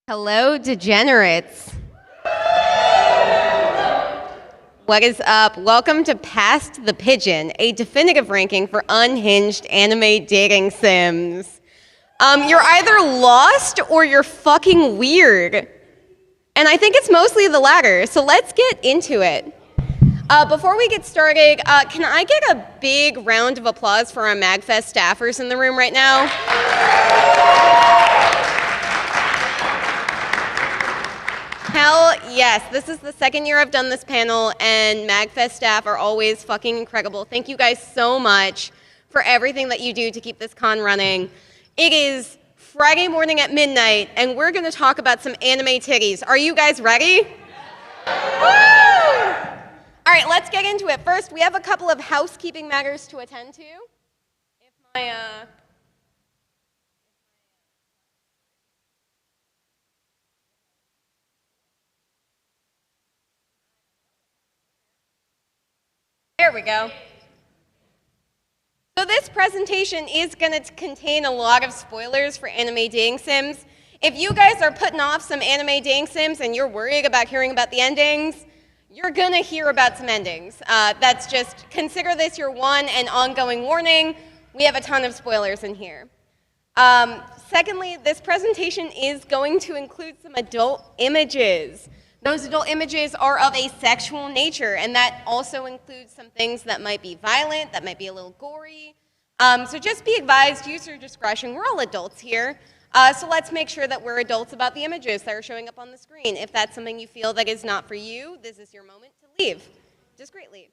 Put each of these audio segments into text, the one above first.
Hello, degenerates. What is up? Welcome to Past the Pigeon, a definitive ranking for unhinged anime dating sims. You're either lost or you're fucking weird. And I think it's mostly the latter, so let's get into it. Before we get started, can I get a big round of applause for our MAGFest staffers in the room right now? Hell yes, this is the second year I've done this panel, and MAGFest staff are always fucking incredible. Thank you guys so much for everything that you do to keep this con running. It is Friday morning at midnight, and we're gonna talk about some anime titties. Are you guys ready? Woo! All right, let's get into it. First, we have a couple of housekeeping matters to attend to. If my, There we go. So this presentation is going to contain a lot of spoilers for anime dating sims. If you guys are putting off some anime dating sims and you're worried about hearing about the endings, you're going to hear about some endings. That's just, consider this your one and ongoing warning. We have a ton of spoilers in here. Secondly, this presentation is going to include some adult images. Those adult images are of a sexual nature, and that also includes some things that might be violent, that might be a little gory. So just be advised, use your discretion. We're all adults here, so let's make sure that we're adults about the images that are showing up on the screen. If that's something you feel that is not for you, this is your moment to leave discreetly.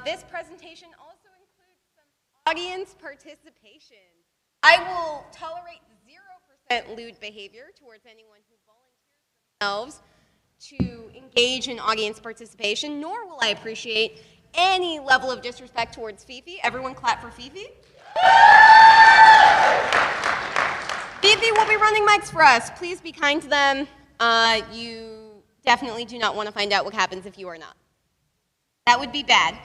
This presentation also includes some audience participation. I will tolerate 0% lewd behavior towards anyone who volunteers themselves to engage in audience participation, nor will I appreciate any level of disrespect towards Fifi. Everyone clap for Fifi. Fifi will be running mics for us. Please be kind to them. You definitely do not want to find out what happens if you are not. That would be bad.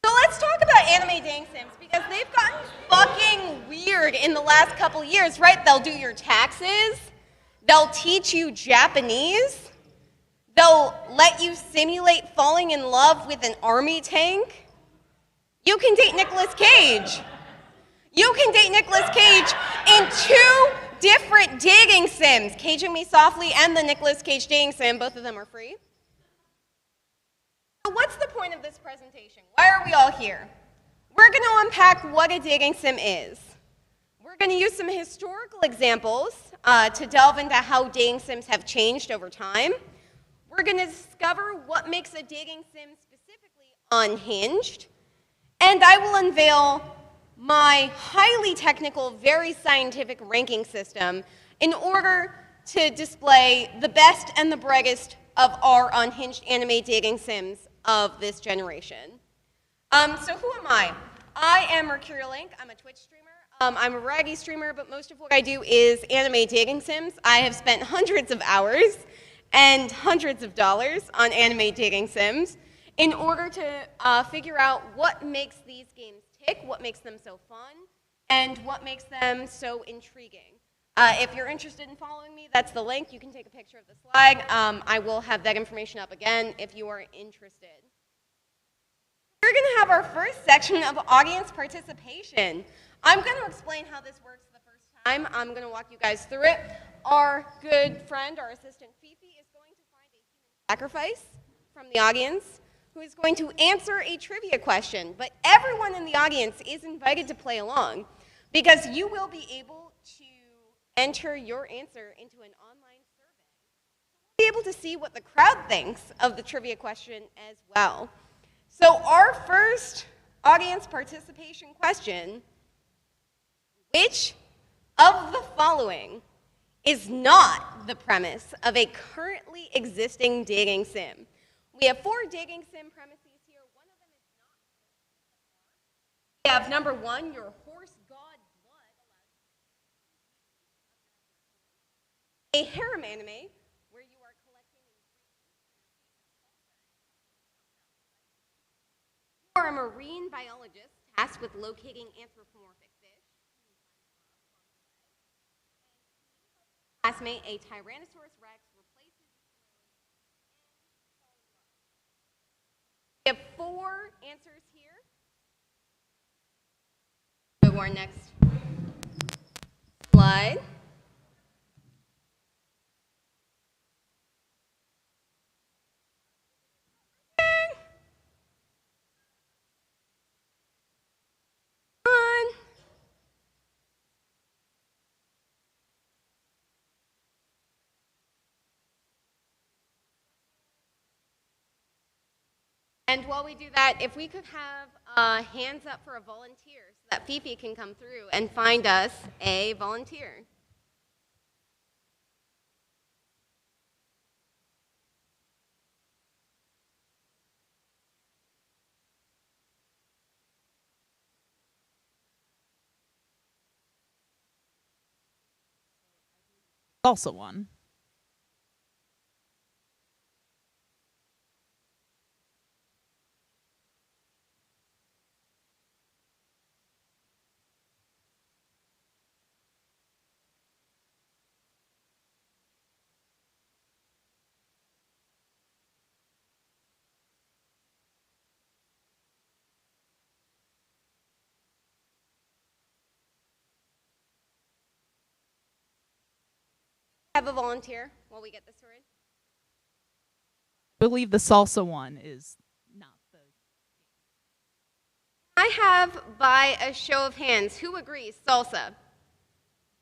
So let's talk about anime dating sims, because they've gotten fucking weird in the last couple years, right? They'll do your taxes. They'll teach you Japanese. They'll let you simulate falling in love with an army tank. You can date Nicolas Cage. You can date Nicolas Cage in 2 different dating sims, Caging Me Softly and the Nicolas Cage dating sim. Both of them are free. So what's the point of this presentation? Why are we all here? We're going to unpack what a dating sim is. We're going to use some historical examples to delve into how dating sims have changed over time. We're going to discover what makes a dating sim specifically unhinged. And I will unveil my highly technical, very scientific ranking system in order to display the best and the brightest of our unhinged anime dating sims of this generation. So who am I? I am Mercurial Link. I'm a Twitch streamer. I'm a raggy streamer, but most of what I do is anime dating sims. I have spent hundreds of hours and hundreds of dollars on anime dating sims in order to figure out what makes these games tick, what makes them so fun, and what makes them so intriguing. If you're interested in following me, that's the link. You can take a picture of the slide. I will have that information up again if you are interested. We're going to have our first section of audience participation. I'm going to explain how this works the first time. I'm going to walk you guys through it. Our good friend, our assistant Fifi, is going to find a human sacrifice from the audience who is going to answer a trivia question. But everyone in the audience is invited to play along, because you will be able to enter your answer into an online survey. You'll be able to see what the crowd thinks of the trivia question as well. So our first audience participation question: which of the following is not the premise of a currently existing dating sim? We have 4 dating sim premises here. One of them is not. We have number 1, your horse god blood allows a harem anime where you are collecting ingredients. You are a marine biologist tasked with locating anthropomorphic fish. classmate, a Tyrannosaurus Rex, replaces we have 4 answers here. Go to our next slide. And while we do that, if we could have hands up for a volunteer so that Fifi can come through and find us a volunteer. Also one. Have a volunteer while we get this sorted. I believe the salsa one is not the. I have, by a show of hands, who agrees salsa?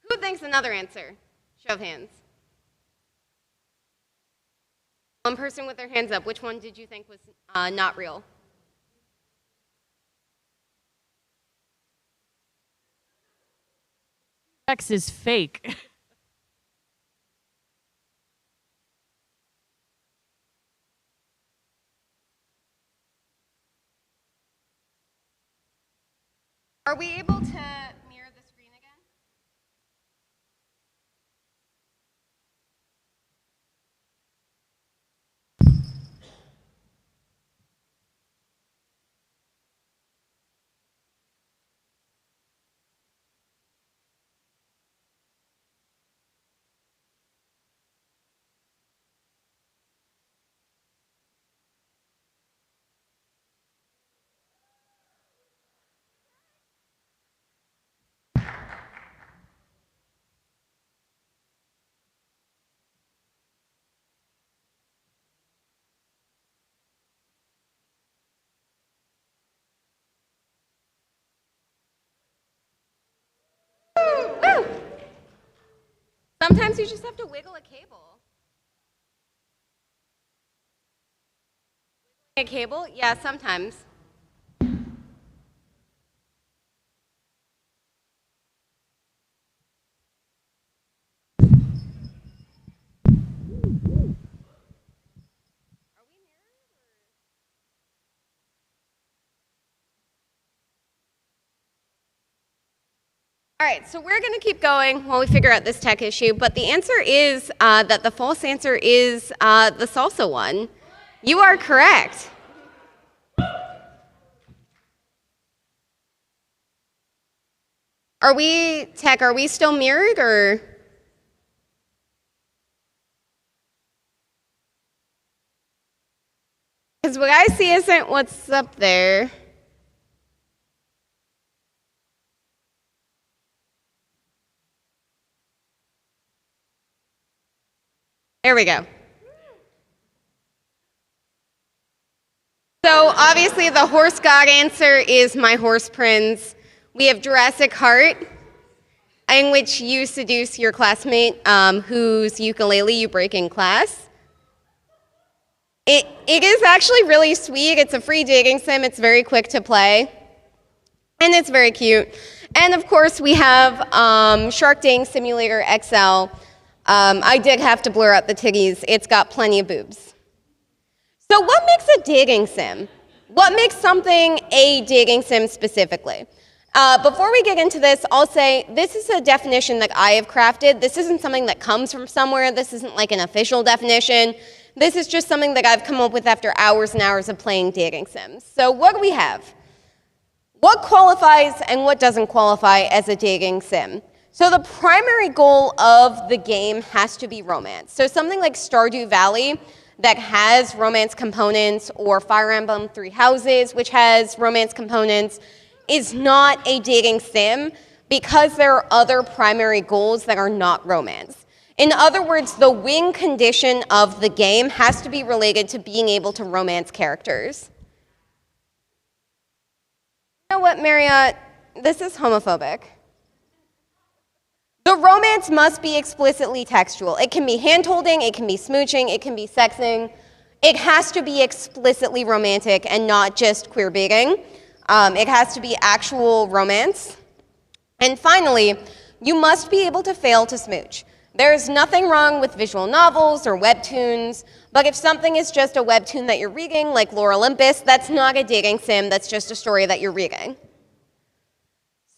Who thinks another answer? Show of hands. One person with their hands up. Which one did you think was not real? Rex is fake. Are we able to mirror the screen again? Woo! Sometimes you just have to wiggle a cable. A cable? Yeah, sometimes. All right, so we're going to keep going while we figure out this tech issue, but the answer is that the false answer is the salsa one. You are correct. Are we, tech, are we still mirrored or? Because what I see isn't what's up there. There we go. So obviously the horse god answer is my horse prince. We have Jurassic Heart, in which you seduce your classmate whose ukulele you break in class. It is actually really sweet. It's a free dating sim. It's very quick to play. And it's very cute. And of course we have Shark Dating Simulator XL. I did have to blur out the titties. It's got plenty of boobs. So what makes a dating sim? What makes something a dating sim specifically? Before we get into this, I'll say this is a definition that I have crafted. This isn't something that comes from somewhere. This isn't like an official definition. This is just something that I've come up with after hours and hours of playing dating sims. So what do we have? What qualifies and what doesn't qualify as a dating sim? So the primary goal of the game has to be romance. So something like Stardew Valley that has romance components, or Fire Emblem Three Houses, which has romance components, is not a dating sim because there are other primary goals that are not romance. In other words, the win condition of the game has to be related to being able to romance characters. You know what, Marriott? This is homophobic. The romance must be explicitly textual. It can be hand-holding, it can be smooching, it can be sexing. It has to be explicitly romantic and not just queer baiting. It has to be actual romance. And finally, you must be able to fail to smooch. There's nothing wrong with visual novels or webtoons, but if something is just a webtoon that you're reading, like Lore Olympus, that's not a dating sim, that's just a story that you're reading.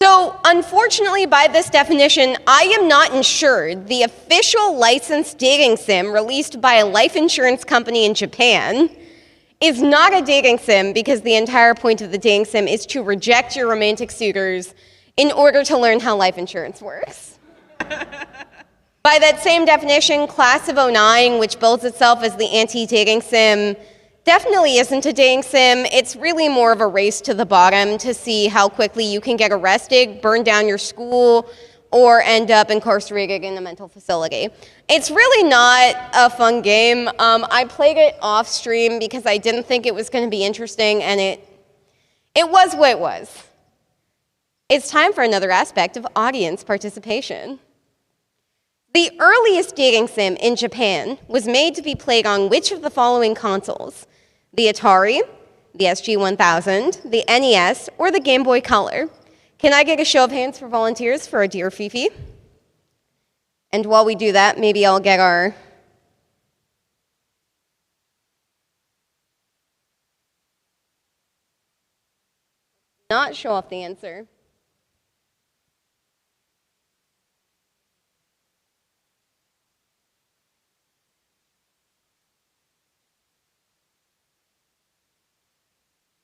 So, unfortunately, by this definition, I am not insured. The official licensed dating sim released by a life insurance company in Japan is not a dating sim because the entire point of the dating sim is to reject your romantic suitors in order to learn how life insurance works. By that same definition, Class of '09, which bills itself as the anti-dating sim, definitely isn't a dating sim. It's really more of a race to the bottom to see how quickly you can get arrested, burn down your school, or end up incarcerated in a mental facility. It's really not a fun game. I played it off stream because I didn't think it was going to be interesting, and it was what it was. It's time for another aspect of audience participation. The earliest dating sim in Japan was made to be played on which of the following consoles? The Atari, the SG-1000, the NES, or the Game Boy Color? Can I get a show of hands for volunteers for a Dear Fifi? And while we do that, maybe I'll get our... Not show off the answer.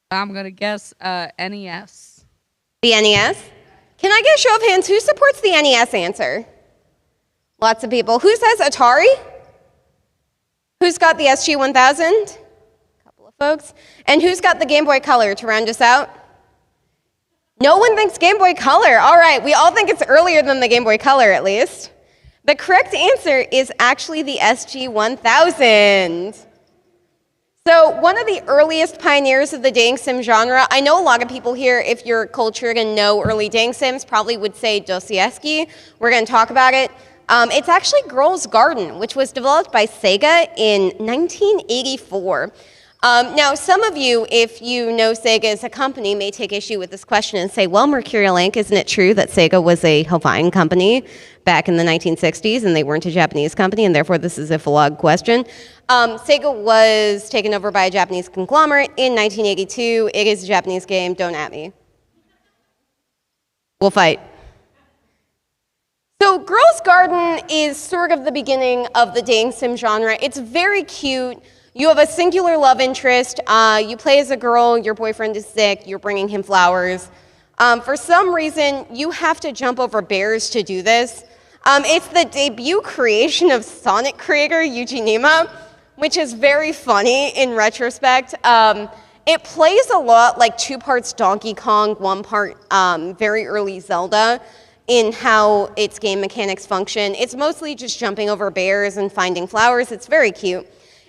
I'm going to guess NES. The NES? Can I get a show of hands? Who supports the NES answer? Lots of people. Who says Atari? Who's got the SG-1000? A couple of folks. And who's got the Game Boy Color to round us out? No one thinks Game Boy Color. All right, we all think it's earlier than the Game Boy Color, at least. The correct answer is actually the SG-1000. So one of the earliest pioneers of the dating sim genre, I know a lot of people here, if you're cultured and know early dating sims, probably would say Dostoevsky. We're going to talk about it. It's actually Girls' Garden, which was developed by Sega in 1984. Now, some of you, if you know Sega as a company, may take issue with this question and say, well, Mercurial Inc., isn't it true that Sega was a Hawaiian company back in the 1960s and they weren't a Japanese company, and therefore this is a flawed question? Sega was taken over by a Japanese conglomerate in 1982. It is a Japanese game. Don't at me. We'll fight. So Girls' Garden is sort of the beginning of the dating sim genre. It's very cute. You have a singular love interest. You play as a girl. Your boyfriend is sick. You're bringing him flowers. For some reason, you have to jump over bears to do this. It's the debut creation of Sonic creator Yuji Nima, which is very funny in retrospect. It plays a lot like 2 parts Donkey Kong, 1 part very early Zelda in how its game mechanics function. It's mostly just jumping over bears and finding flowers. It's very cute.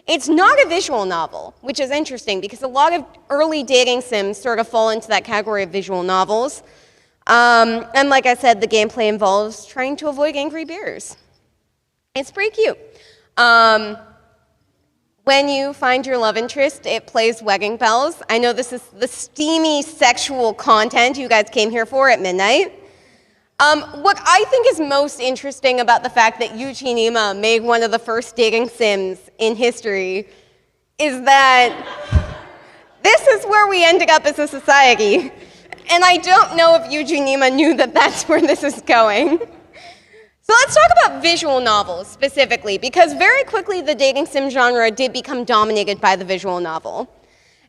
It's not a visual novel, which is interesting because a lot of early dating sims sort of fall into that category of visual novels. And like I said, the gameplay involves trying to avoid angry bears. It's pretty cute. When you find your love interest, it plays wedding bells. I know this is the steamy sexual content you guys came here for at midnight. What I think is most interesting about the fact that Yuji Nima made one of the first dating sims in history is that this is where we ended up as a society. And I don't know if Yuji Nima knew that that's where this is going. So let's talk about visual novels specifically, because very quickly the dating sim genre did become dominated by the visual novel.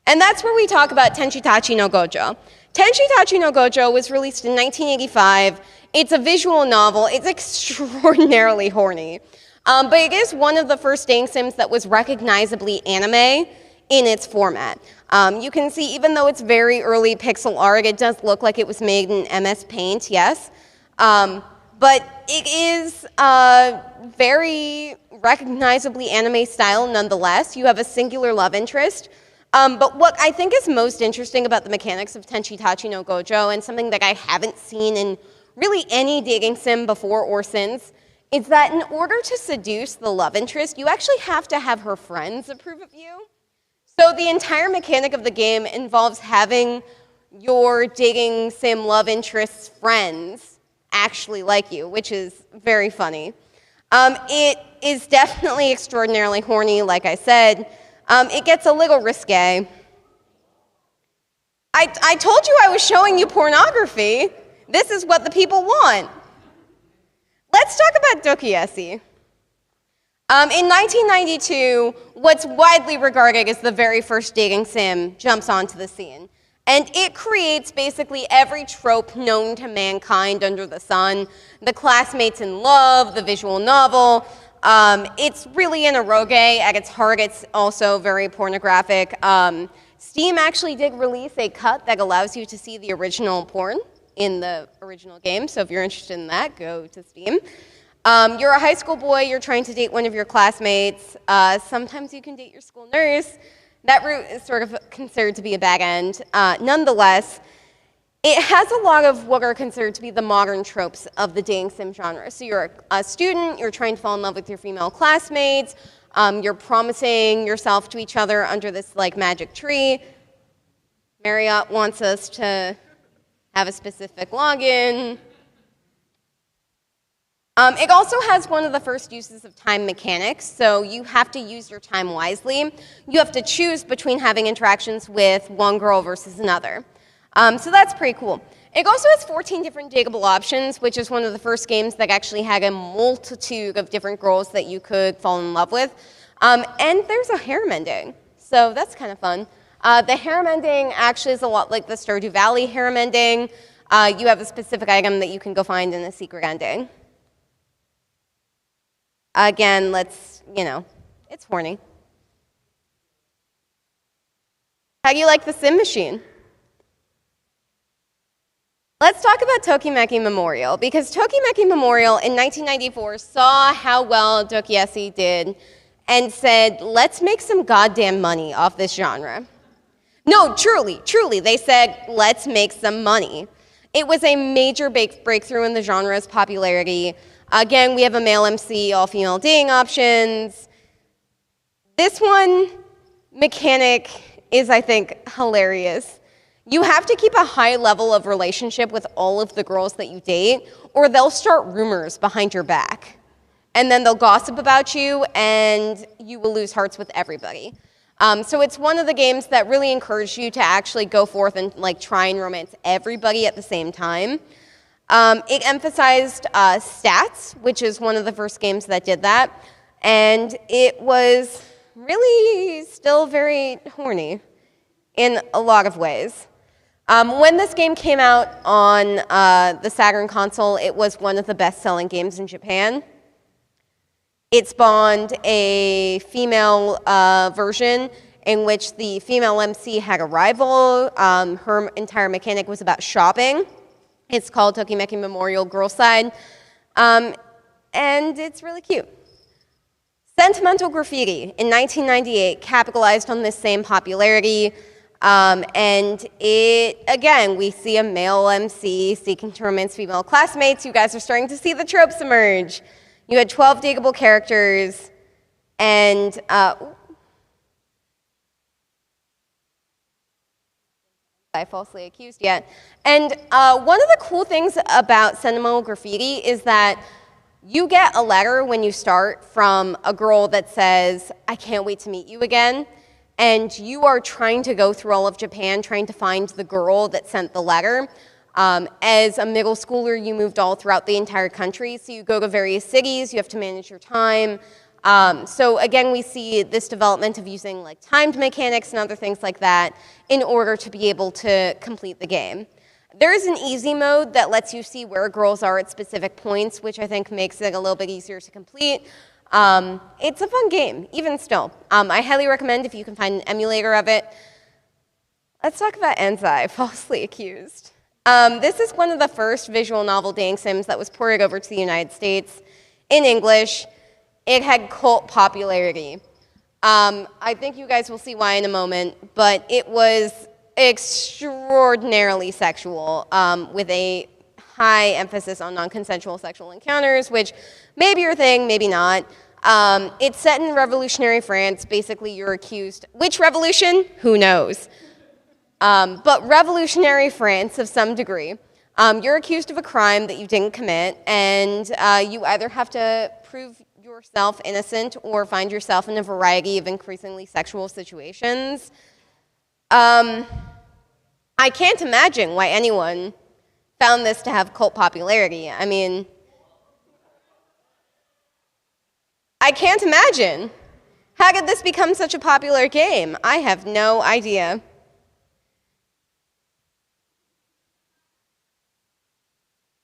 And that's where we talk about Tenchitachi no Gojo. Tenchi Tachi no Gojo was released in 1985. It's a visual novel. It's extraordinarily horny. But it is one of the first dating sims that was recognizably anime in its format. You can see, even though it's very early pixel art, it does look like it was made in MS Paint, yes. But it is very recognizably anime style nonetheless. You have a singular love interest. But what I think is most interesting about the mechanics of Tenchi Tachi no Gojo, and something that I haven't seen in really any dating sim before or since, is that in order to seduce the love interest, you actually have to have her friends approve of you. So the entire mechanic of the game involves having your dating sim love interest's friends actually like you, which is very funny. It is definitely extraordinarily horny, like I said. It gets a little risque. I told you I was showing you pornography. This is what the people want. Let's talk about Dokiesi. In 1992, what's widely regarded as the very first dating sim jumps onto the scene. And it creates basically every trope known to mankind under the sun. The classmates in love, the visual novel. It's really an eroge at its heart. It's also very pornographic. Steam actually did release a cut that allows you to see the original porn in the original game. So if you're interested in that, go to Steam. You're a high school boy. You're trying to date one of your classmates. Sometimes you can date your school nurse. That route is sort of considered to be a bad end. Nonetheless, it has a lot of what are considered to be the modern tropes of the dating sim genre. So you're a student, you're trying to fall in love with your female classmates, you're promising yourself to each other under this like magic tree. Marriott wants us to have a specific login. It also has one of the first uses of time mechanics, so you have to use your time wisely. You have to choose between having interactions with one girl versus another. So that's pretty cool. It also has 14 different dateable options, which is one of the first games that actually had a multitude of different girls that you could fall in love with. And there's a harem ending, so that's kind of fun. The harem ending actually is a lot like the Stardew Valley harem ending. You have a specific item that you can go find in a secret ending. Again, it's horny. How do you like the Sim Machine? Let's talk about Tokimeki Memorial, because Tokimeki Memorial in 1994 saw how well Dokiesi did and said, let's make some goddamn money off this genre. No, truly, they said, let's make some money. It was a major breakthrough in the genre's popularity. Again, we have a male MC, all-female dating options. This one mechanic is, I think, hilarious. You have to keep a high level of relationship with all of the girls that you date, or they'll start rumors behind your back. And then they'll gossip about you, and you will lose hearts with everybody. So it's one of the games that really encourage you to actually go forth and try and romance everybody at the same time. It emphasized stats, which is one of the first games that did that, and it was really still very horny in a lot of ways. When this game came out on the Saturn console, it was one of the best-selling games in Japan. It spawned a female version in which the female MC had a rival. Her entire mechanic was about shopping. It's called Tokimeki Memorial Girl Side, and it's really cute. Sentimental Graffiti in 1998 capitalized on this same popularity, and again, we see a male MC seeking to romance female classmates. You guys are starting to see the tropes emerge. You had 12 dateable characters, and I falsely accused yet. And one of the cool things about Sentimental Graffiti is that you get a letter when you start from a girl that says, I can't wait to meet you again. And you are trying to go through all of Japan trying to find the girl that sent the letter. As a middle schooler, you moved all throughout the entire country. So you go to various cities, you have to manage your time. So again, we see this development of using like timed mechanics and other things like that in order to be able to complete the game. There is an easy mode that lets you see where girls are at specific points, which I think makes it a little bit easier to complete. It's a fun game, even still. I highly recommend if you can find an emulator of it. Let's talk about Enzai, Falsely Accused. This is one of the first visual novel dating sims that was ported over to the United States in English. It had cult popularity. I think you guys will see why in a moment, but it was extraordinarily sexual, with a high emphasis on non-consensual sexual encounters, which may be your thing, maybe not. It's set in revolutionary France. Basically, you're accused. Which revolution? Who knows? But revolutionary France of some degree. You're accused of a crime that you didn't commit, and you either have to prove yourself innocent or find yourself in a variety of increasingly sexual situations. I can't imagine why anyone found this to have cult popularity. I mean, I can't imagine. How did this become such a popular game? I have no idea.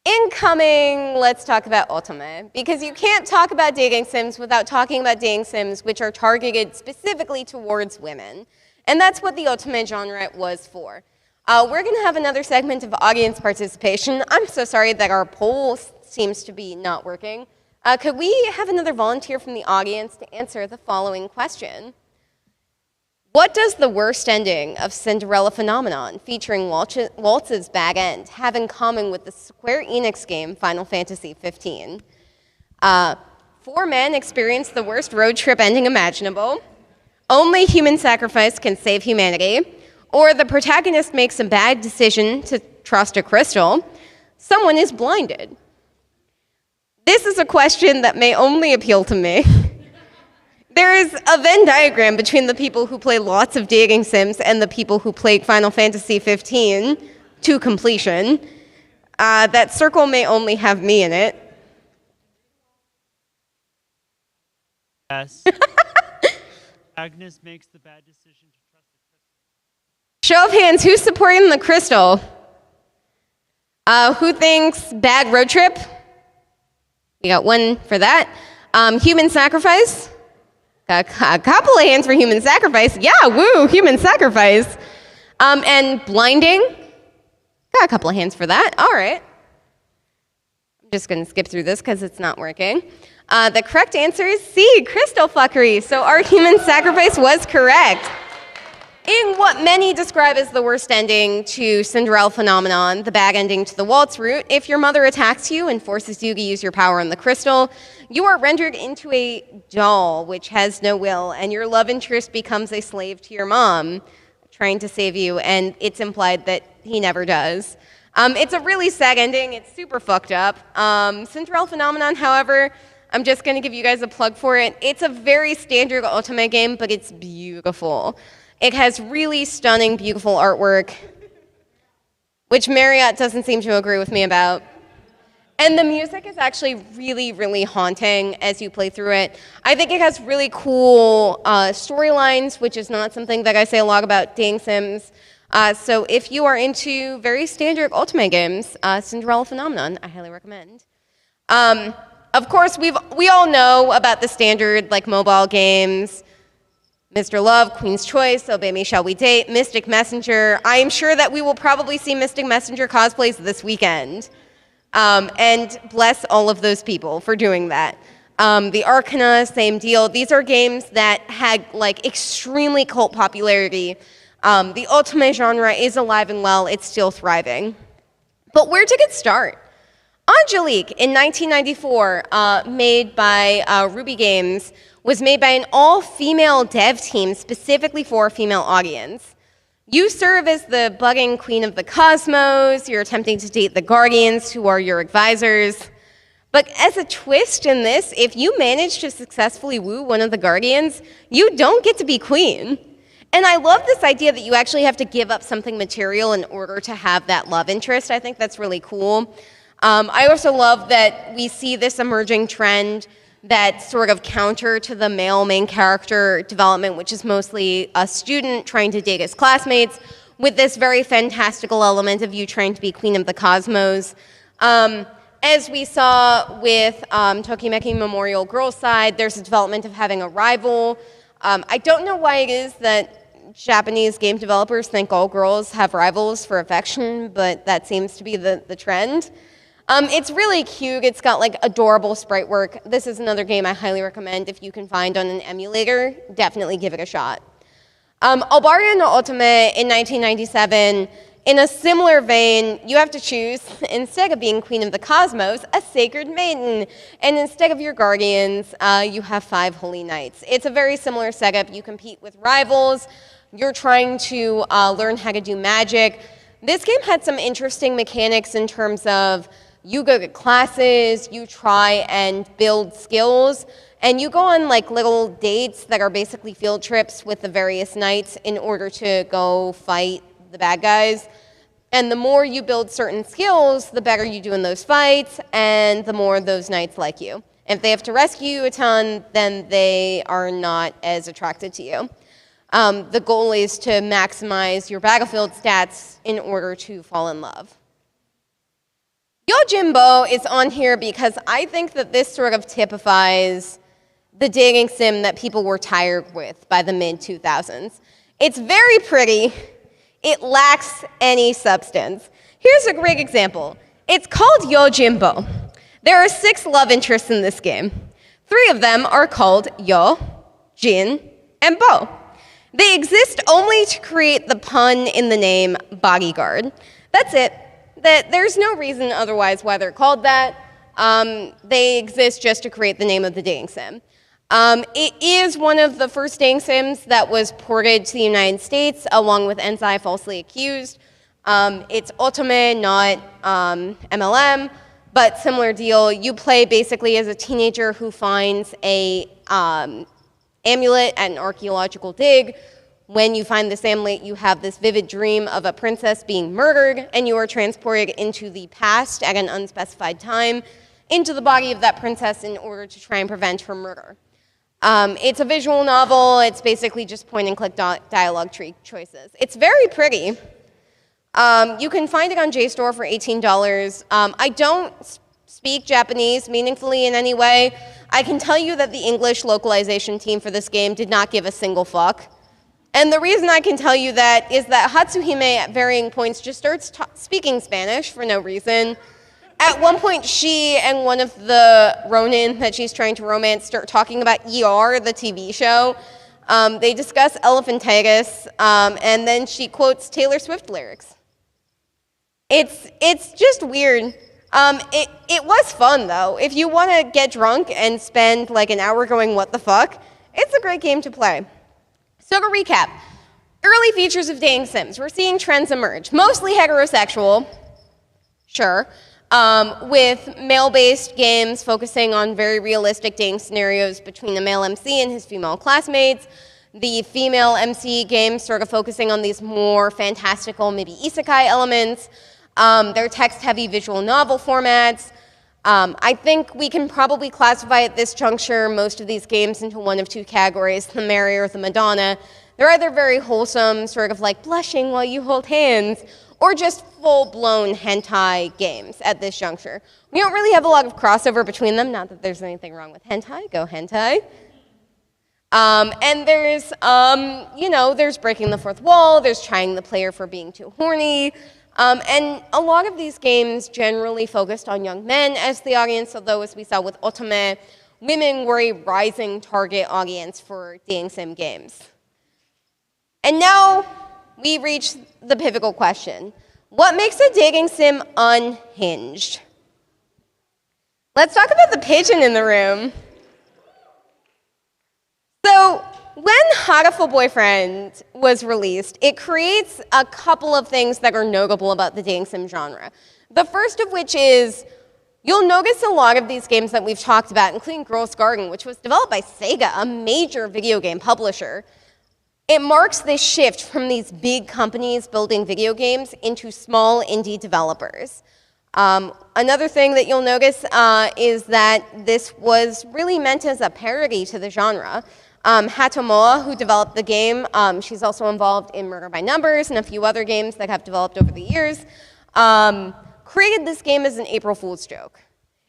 Incoming, let's talk about otome, because you can't talk about dating sims without talking about dating sims which are targeted specifically towards women. And that's what the otome genre was for. We're going to have another segment of audience participation. I'm so sorry that our poll seems to be not working. Could we have another volunteer from the audience to answer the following question? What does the worst ending of Cinderella Phenomenon, featuring Waltz's bag end, have in common with the Square Enix game Final Fantasy XV? 4 men experience the worst road trip ending imaginable. Only human sacrifice can save humanity. Or the protagonist makes a bad decision to trust a crystal. Someone is blinded. This is a question that may only appeal to me. There is a Venn diagram between the people who play lots of dating sims and the people who played Final Fantasy XV to completion. That circle may only have me in it. Yes. Agnes makes the bad decision to trust the crystal. Show of hands, who's supporting the crystal? Who thinks bad road trip? We got one for that. Human sacrifice? A couple of hands for human sacrifice. Yeah, woo, human sacrifice. And blinding? Got a couple of hands for that. All right. I'm just going to skip through this because it's not working. The correct answer is C, crystal fuckery. So our human sacrifice was correct. In what many describe as the worst ending to Cinderella Phenomenon, the bad ending to the waltz route, if your mother attacks you and forces you to use your power on the crystal, you are rendered into a doll which has no will, and your love interest becomes a slave to your mom, trying to save you, and it's implied that he never does. It's a really sad ending. It's super fucked up. Cinderella Phenomenon, however, I'm just going to give you guys a plug for it. It's a very standard otome game, but it's beautiful. It has really stunning, beautiful artwork, which Marriott doesn't seem to agree with me about. And the music is actually really, really haunting as you play through it. I think it has really cool storylines, which is not something that I say a lot about dating sims. So if you are into very standard otome games, Cinderella Phenomenon, I highly recommend. Of course, we all know about the standard like mobile games, Mr. Love, Queen's Choice, Obey Me, Shall We Date, Mystic Messenger. I am sure that we will probably see Mystic Messenger cosplays this weekend. And bless all of those people for doing that. The Arcana, same deal. These are games that had like extremely cult popularity. The otome genre is alive and well. It's still thriving. But where did it start? Angelique in 1994, made by Ruby Games, was made by an all-female dev team specifically for a female audience. You serve as the budding queen of the cosmos. You're attempting to date the guardians, who are your advisors. But as a twist in this, if you manage to successfully woo one of the guardians, you don't get to be queen. And I love this idea that you actually have to give up something material in order to have that love interest. I think that's really cool. I also love that we see this emerging trend that's sort of counter to the male main character development, which is mostly a student trying to date his classmates, with this very fantastical element of you trying to be queen of the cosmos. As we saw with Tokimeki Memorial Girls Side, there's a development of having a rival. I don't know why it is that Japanese game developers think all girls have rivals for affection, but that seems to be the trend. It's really cute. It's got like adorable sprite work. This is another game I highly recommend if you can find on an emulator. Definitely give it a shot. Albaria no Otome in 1997, in a similar vein, you have to choose, instead of being queen of the cosmos, a sacred maiden. And instead of your guardians, you have 5 holy knights. It's a very similar setup. You compete with rivals. You're trying to learn how to do magic. This game had some interesting mechanics in terms of you go to classes, you try and build skills, and you go on like little dates that are basically field trips with the various knights in order to go fight the bad guys. And the more you build certain skills, the better you do in those fights, and the more those knights like you. If they have to rescue you a ton, then they are not as attracted to you. The goal is to maximize your battlefield stats in order to fall in love. Yojimbo is on here because I think that this sort of typifies the dating sim that people were tired with by the mid-2000s. It's very pretty. It lacks any substance. Here's a great example. It's called Yojimbo. There are 6 love interests in this game. 3 of them are called Yo, Jin, and Bo. They exist only to create the pun in the name bodyguard. That's it. There's no reason otherwise why they're called that. They exist just to create the name of the dating sim. It is one of the first dating sims that was ported to the United States, along with Enzai Falsely Accused. It's Otome, not MLM, but similar deal. You play basically as a teenager who finds a amulet at an archaeological dig. When you find this amulet, you have this vivid dream of a princess being murdered, and you are transported into the past at an unspecified time into the body of that princess in order to try and prevent her murder. It's a visual novel. It's basically just point-and-click dialogue tree choices. It's very pretty. You can find it on JSTOR for $18. I don't speak Japanese meaningfully in any way. I can tell you that the English localization team for this game did not give a single fuck. And the reason I can tell you that is that Hatsuhime at varying points just starts speaking Spanish for no reason. At one point, she and one of the Ronin that she's trying to romance start talking about ER, the TV show. They discuss elephantitis, and then she quotes Taylor Swift lyrics. It's just weird. It was fun, though. If you want to get drunk and spend like an hour going, what the fuck, it's a great game to play. So to recap, early features of dating sims. We're seeing trends emerge, mostly heterosexual, sure, with male-based games focusing on very realistic dating scenarios between a male MC and his female classmates. The female MC games sort of focusing on these more fantastical, maybe isekai elements. Their text-heavy visual novel formats. I think we can probably classify at this juncture most of these games into one of 2 categories, the Mary or the Madonna. They're either very wholesome, sort of like blushing while you hold hands, or just full-blown hentai games at this juncture. We don't really have a lot of crossover between them, not that there's anything wrong with hentai, go hentai. And there's, there's breaking the fourth wall, there's trying the player for being too horny, and a lot of these games generally focused on young men as the audience, although as we saw with Otome, women were a rising target audience for dating sim games. And now we reach the pivotal question. What makes a dating sim unhinged? Let's talk about the pigeon in the room. So, when Hatoful Boyfriend was released, it creates a couple of things that are notable about the dating sim genre. The first of which is, you'll notice a lot of these games that we've talked about, including Girls' Garden, which was developed by Sega, a major video game publisher. It marks this shift from these big companies building video games into small indie developers. Another thing that you'll notice is that this was really meant as a parody to the genre. Hatomoa, who developed the game, she's also involved in Murder by Numbers and a few other games that have developed over the years, created this game as an April Fool's joke.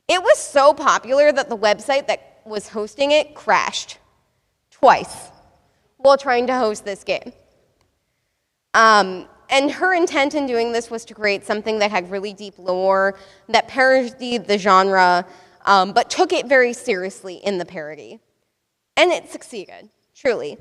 It was so popular that the website that was hosting it crashed twice while trying to host this game. And her intent in doing this was to create something that had really deep lore, that parodied the genre, but took it very seriously in the parody. And it succeeded, truly.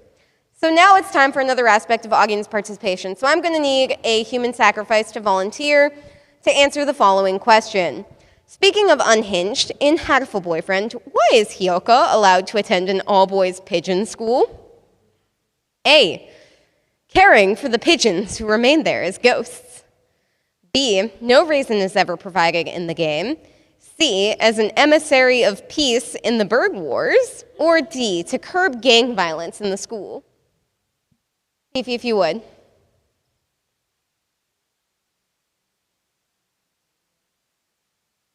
So now it's time for another aspect of audience participation. So I'm going to need a human sacrifice to volunteer to answer the following question. Speaking of unhinged, in Hatful Boyfriend, why is Hyoka allowed to attend an all-boys pigeon school? A, caring for the pigeons who remain there as ghosts. B, no reason is ever provided in the game. C, as an emissary of peace in the bird wars. Or D, to curb gang violence in the school. Fifi, if you would.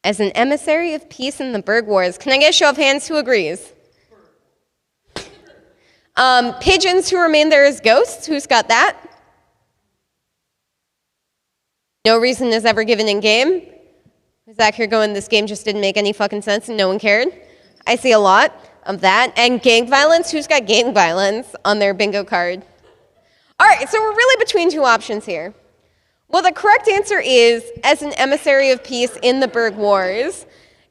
As an emissary of peace in the bird wars. Can I get a show of hands who agrees? Pigeons who remain there as ghosts. Who's got that? No reason is ever given in game. Zach here going, this game just didn't make any fucking sense and no one cared. I see a lot of that. And gang violence. Who's got gang violence on their bingo card? All right, so we're really between two options here. Well, the correct answer is as an emissary of peace in the Berg Wars.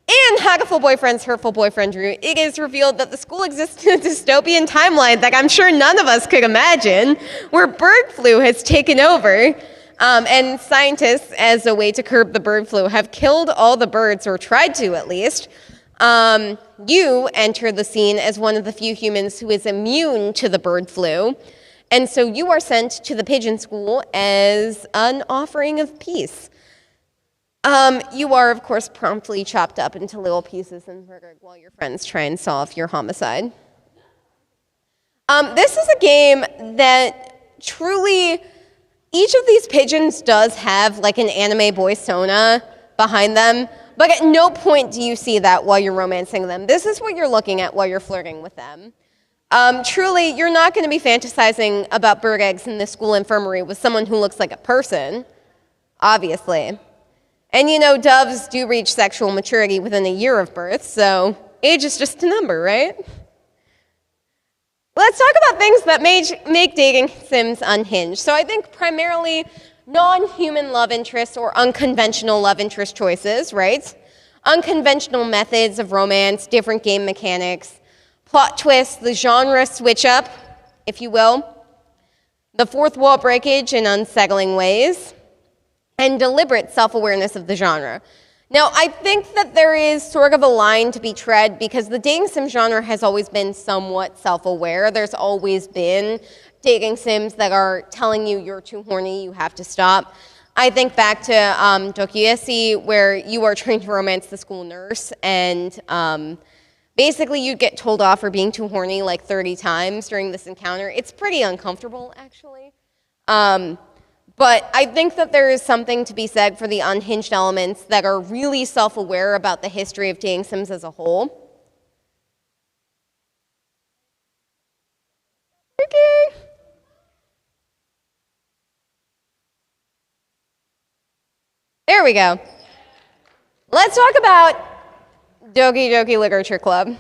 In Hatful Boyfriend's Hurtful Boyfriend route, it is revealed that the school exists in a dystopian timeline that I'm sure none of us could imagine, where bird flu has taken over. And scientists, as a way to curb the bird flu, have killed all the birds, or tried to at least. You enter the scene as one of the few humans who is immune to the bird flu. And so you are sent to the pigeon school as an offering of peace. You are, of course, promptly chopped up into little pieces and murdered while your friends try and solve your homicide. This is a game that truly, each of these pigeons does have like an anime boy persona behind them, but at no point do you see that while you're romancing them. This is what you're looking at while you're flirting with them. Truly, you're not going to be fantasizing about bird eggs in the school infirmary with someone who looks like a person, obviously. And you know, doves do reach sexual maturity within a year of birth, so age is just a number, right? Let's talk about things that make dating sims unhinged. So I think primarily non-human love interests or unconventional love interest choices, right? Unconventional methods of romance, different game mechanics, plot twists, the genre switch up, if you will, the fourth wall breakage in unsettling ways, and deliberate self-awareness of the genre. Now, I think that there is sort of a line to be tread because the dating sim genre has always been somewhat self-aware. There's always been dating sims that are telling you you're too horny, you have to stop. I think back to Dokuyesi, where you are trying to romance the school nurse, and basically you get told off for being too horny like 30 times during this encounter. It's pretty uncomfortable, actually. But I think that there is something to be said for the unhinged elements that are really self-aware about the history of dating sims as a whole. Okay. There we go. Let's talk about Doki Doki Literature Club.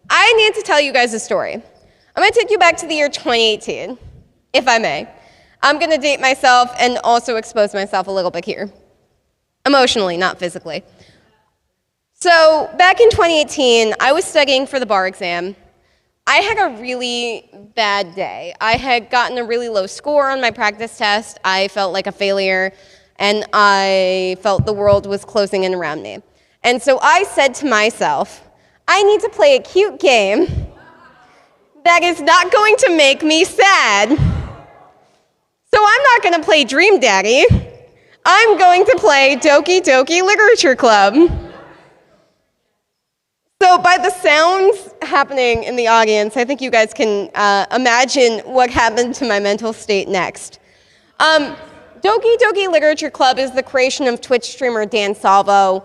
I need to tell you guys a story. I'm going to take you back to the year 2018, if I may. I'm going to date myself and also expose myself a little bit here. Emotionally, not physically. So back in 2018, I was studying for the bar exam. I had a really bad day. I had gotten a really low score on my practice test. I felt like a failure, and I felt the world was closing in around me. And so I said to myself, I need to play a cute game that is not going to make me sad. So I'm not going to play Dream Daddy. I'm going to play Doki Doki Literature Club. So by the sounds happening in the audience, I think you guys can imagine what happened to my mental state next. Doki Doki Literature Club is the creation of Twitch streamer Dan Salvo.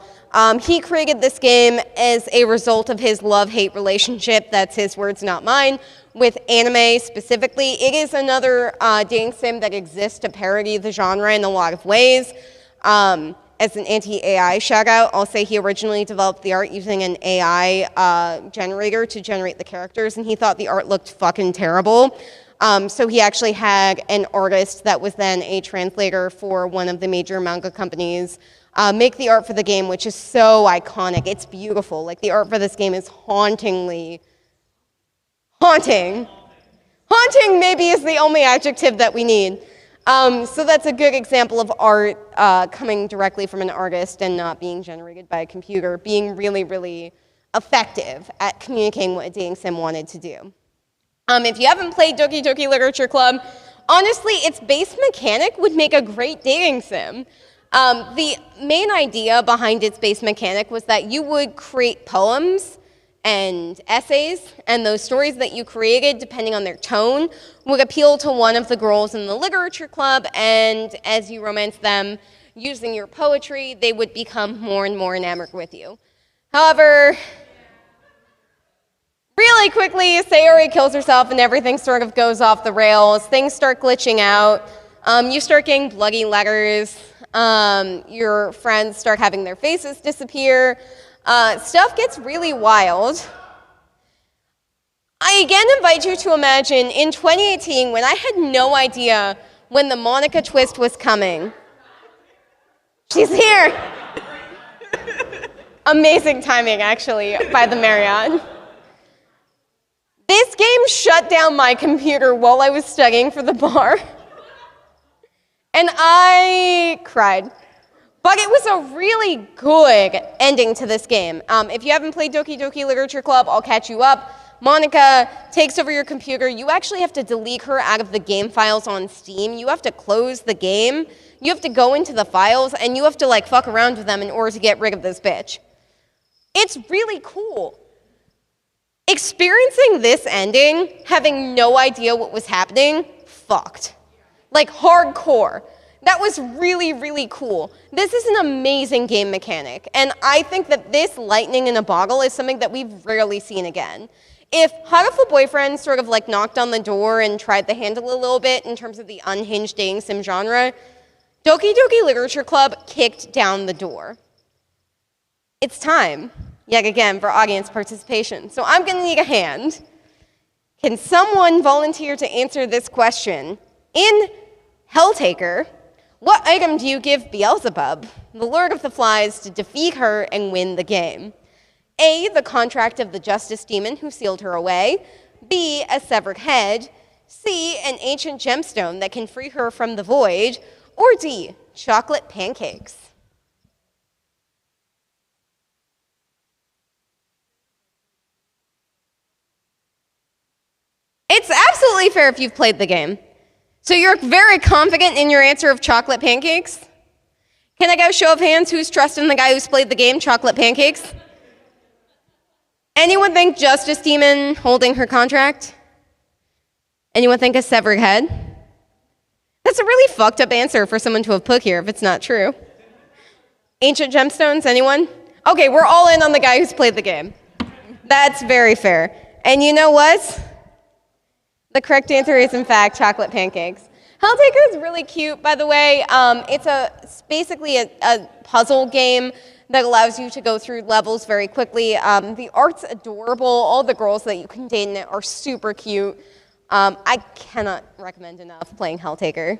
He created this game as a result of his love-hate relationship, that's his words, not mine, with anime specifically. It is another dating sim that exists to parody the genre in a lot of ways. As an anti-AI shout-out, I'll say he originally developed the art using an AI generator to generate the characters, and he thought the art looked fucking terrible. So he actually had an artist that was then a translator for one of the major manga companies make the art for the game, which is so iconic. It's beautiful. Like, the art for this game is hauntingly haunting. Haunting maybe is the only adjective that we need. So that's a good example of art coming directly from an artist and not being generated by a computer, being really, really effective at communicating what a dating sim wanted to do. If you haven't played Doki Doki Literature Club, honestly, its base mechanic would make a great dating sim. The main idea behind its base mechanic was that you would create poems and essays, and those stories that you created, depending on their tone, would appeal to one of the girls in the literature club, and as you romance them using your poetry, they would become more and more enamored with you. However, really quickly, Sayori kills herself and everything sort of goes off the rails. Things start glitching out. You start getting bloody letters. Your friends start having their faces disappear. Stuff gets really wild. I again invite you to imagine in 2018 when I had no idea when the Monica twist was coming. She's here. Amazing timing, actually, by the Marriott. This game shut down my computer while I was studying for the bar. And I cried. But it was a really good ending to this game. If you haven't played Doki Doki Literature Club, I'll catch you up. Monica takes over your computer. You actually have to delete her out of the game files on Steam. You have to close the game. You have to go into the files, and you have to, like, fuck around with them in order to get rid of this bitch. It's really cool. Experiencing this ending, having no idea what was happening, fucked. Like, hardcore. That was really, really cool. This is an amazing game mechanic, and I think that this lightning in a bottle is something that we've rarely seen again. If Hatoful Boyfriends sort of like knocked on the door and tried the handle a little bit in terms of the unhinged dating sim genre, Doki Doki Literature Club kicked down the door. It's time, yet again, for audience participation. So I'm gonna need a hand. Can someone volunteer to answer this question? In Helltaker, what item do you give Beelzebub, the Lord of the Flies, to defeat her and win the game? A, the contract of the Justice Demon who sealed her away. B, a severed head. C, an ancient gemstone that can free her from the void. Or D, chocolate pancakes. It's absolutely fair if you've played the game. So you're very confident in your answer of chocolate pancakes? Can I get a show of hands who's trusting the guy who's played the game, chocolate pancakes? Anyone think Justice Demon holding her contract? Anyone think a severed head? That's a really fucked up answer for someone to have put here if it's not true. Ancient gemstones, anyone? Okay, we're all in on the guy who's played the game. That's very fair. And you know what? The correct answer is, in fact, chocolate pancakes. Helltaker is really cute, by the way. It's basically a puzzle game that allows you to go through levels very quickly. The art's adorable. All the girls that you can date in it are super cute. I cannot recommend enough playing Helltaker.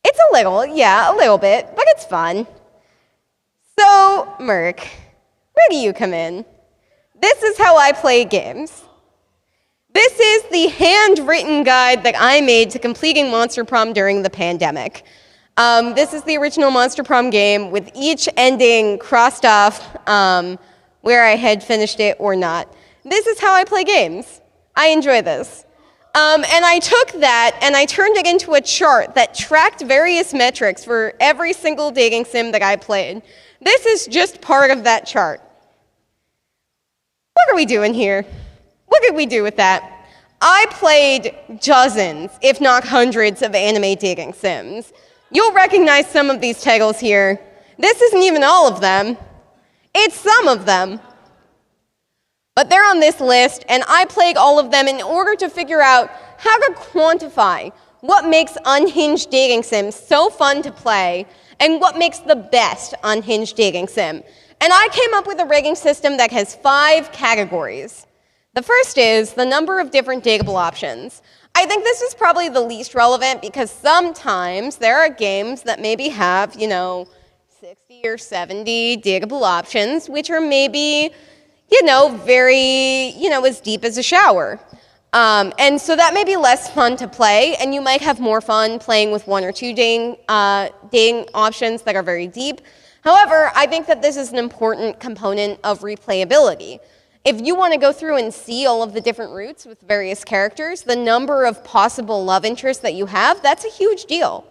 It's a little bit, but it's fun. So, Merc, where do you come in? This is how I play games. This is the handwritten guide that I made to completing Monster Prom during the pandemic. This is the original Monster Prom game with each ending crossed off where I had finished it or not. This is how I play games. I enjoy this. And I took that and I turned it into a chart that tracked various metrics for every single dating sim that I played. This is just part of that chart. What are we doing here? What did we do with that? I played dozens, if not hundreds, of anime dating sims. You'll recognize some of these titles here. This isn't even all of them. It's some of them. But they're on this list, and I played all of them in order to figure out how to quantify what makes unhinged dating sims so fun to play and what makes the best unhinged dating sim. And I came up with a rating system that has 5 categories. The first is the number of different dateable options. I think this is probably the least relevant because sometimes there are games that maybe have, 60 or 70 dateable options, which are maybe, very, as deep as a shower. And so that may be less fun to play, and you might have more fun playing with 1 or 2 dating options that are very deep. However, I think that this is an important component of replayability. If you want to go through and see all of the different routes with various characters, the number of possible love interests that you have, that's a huge deal.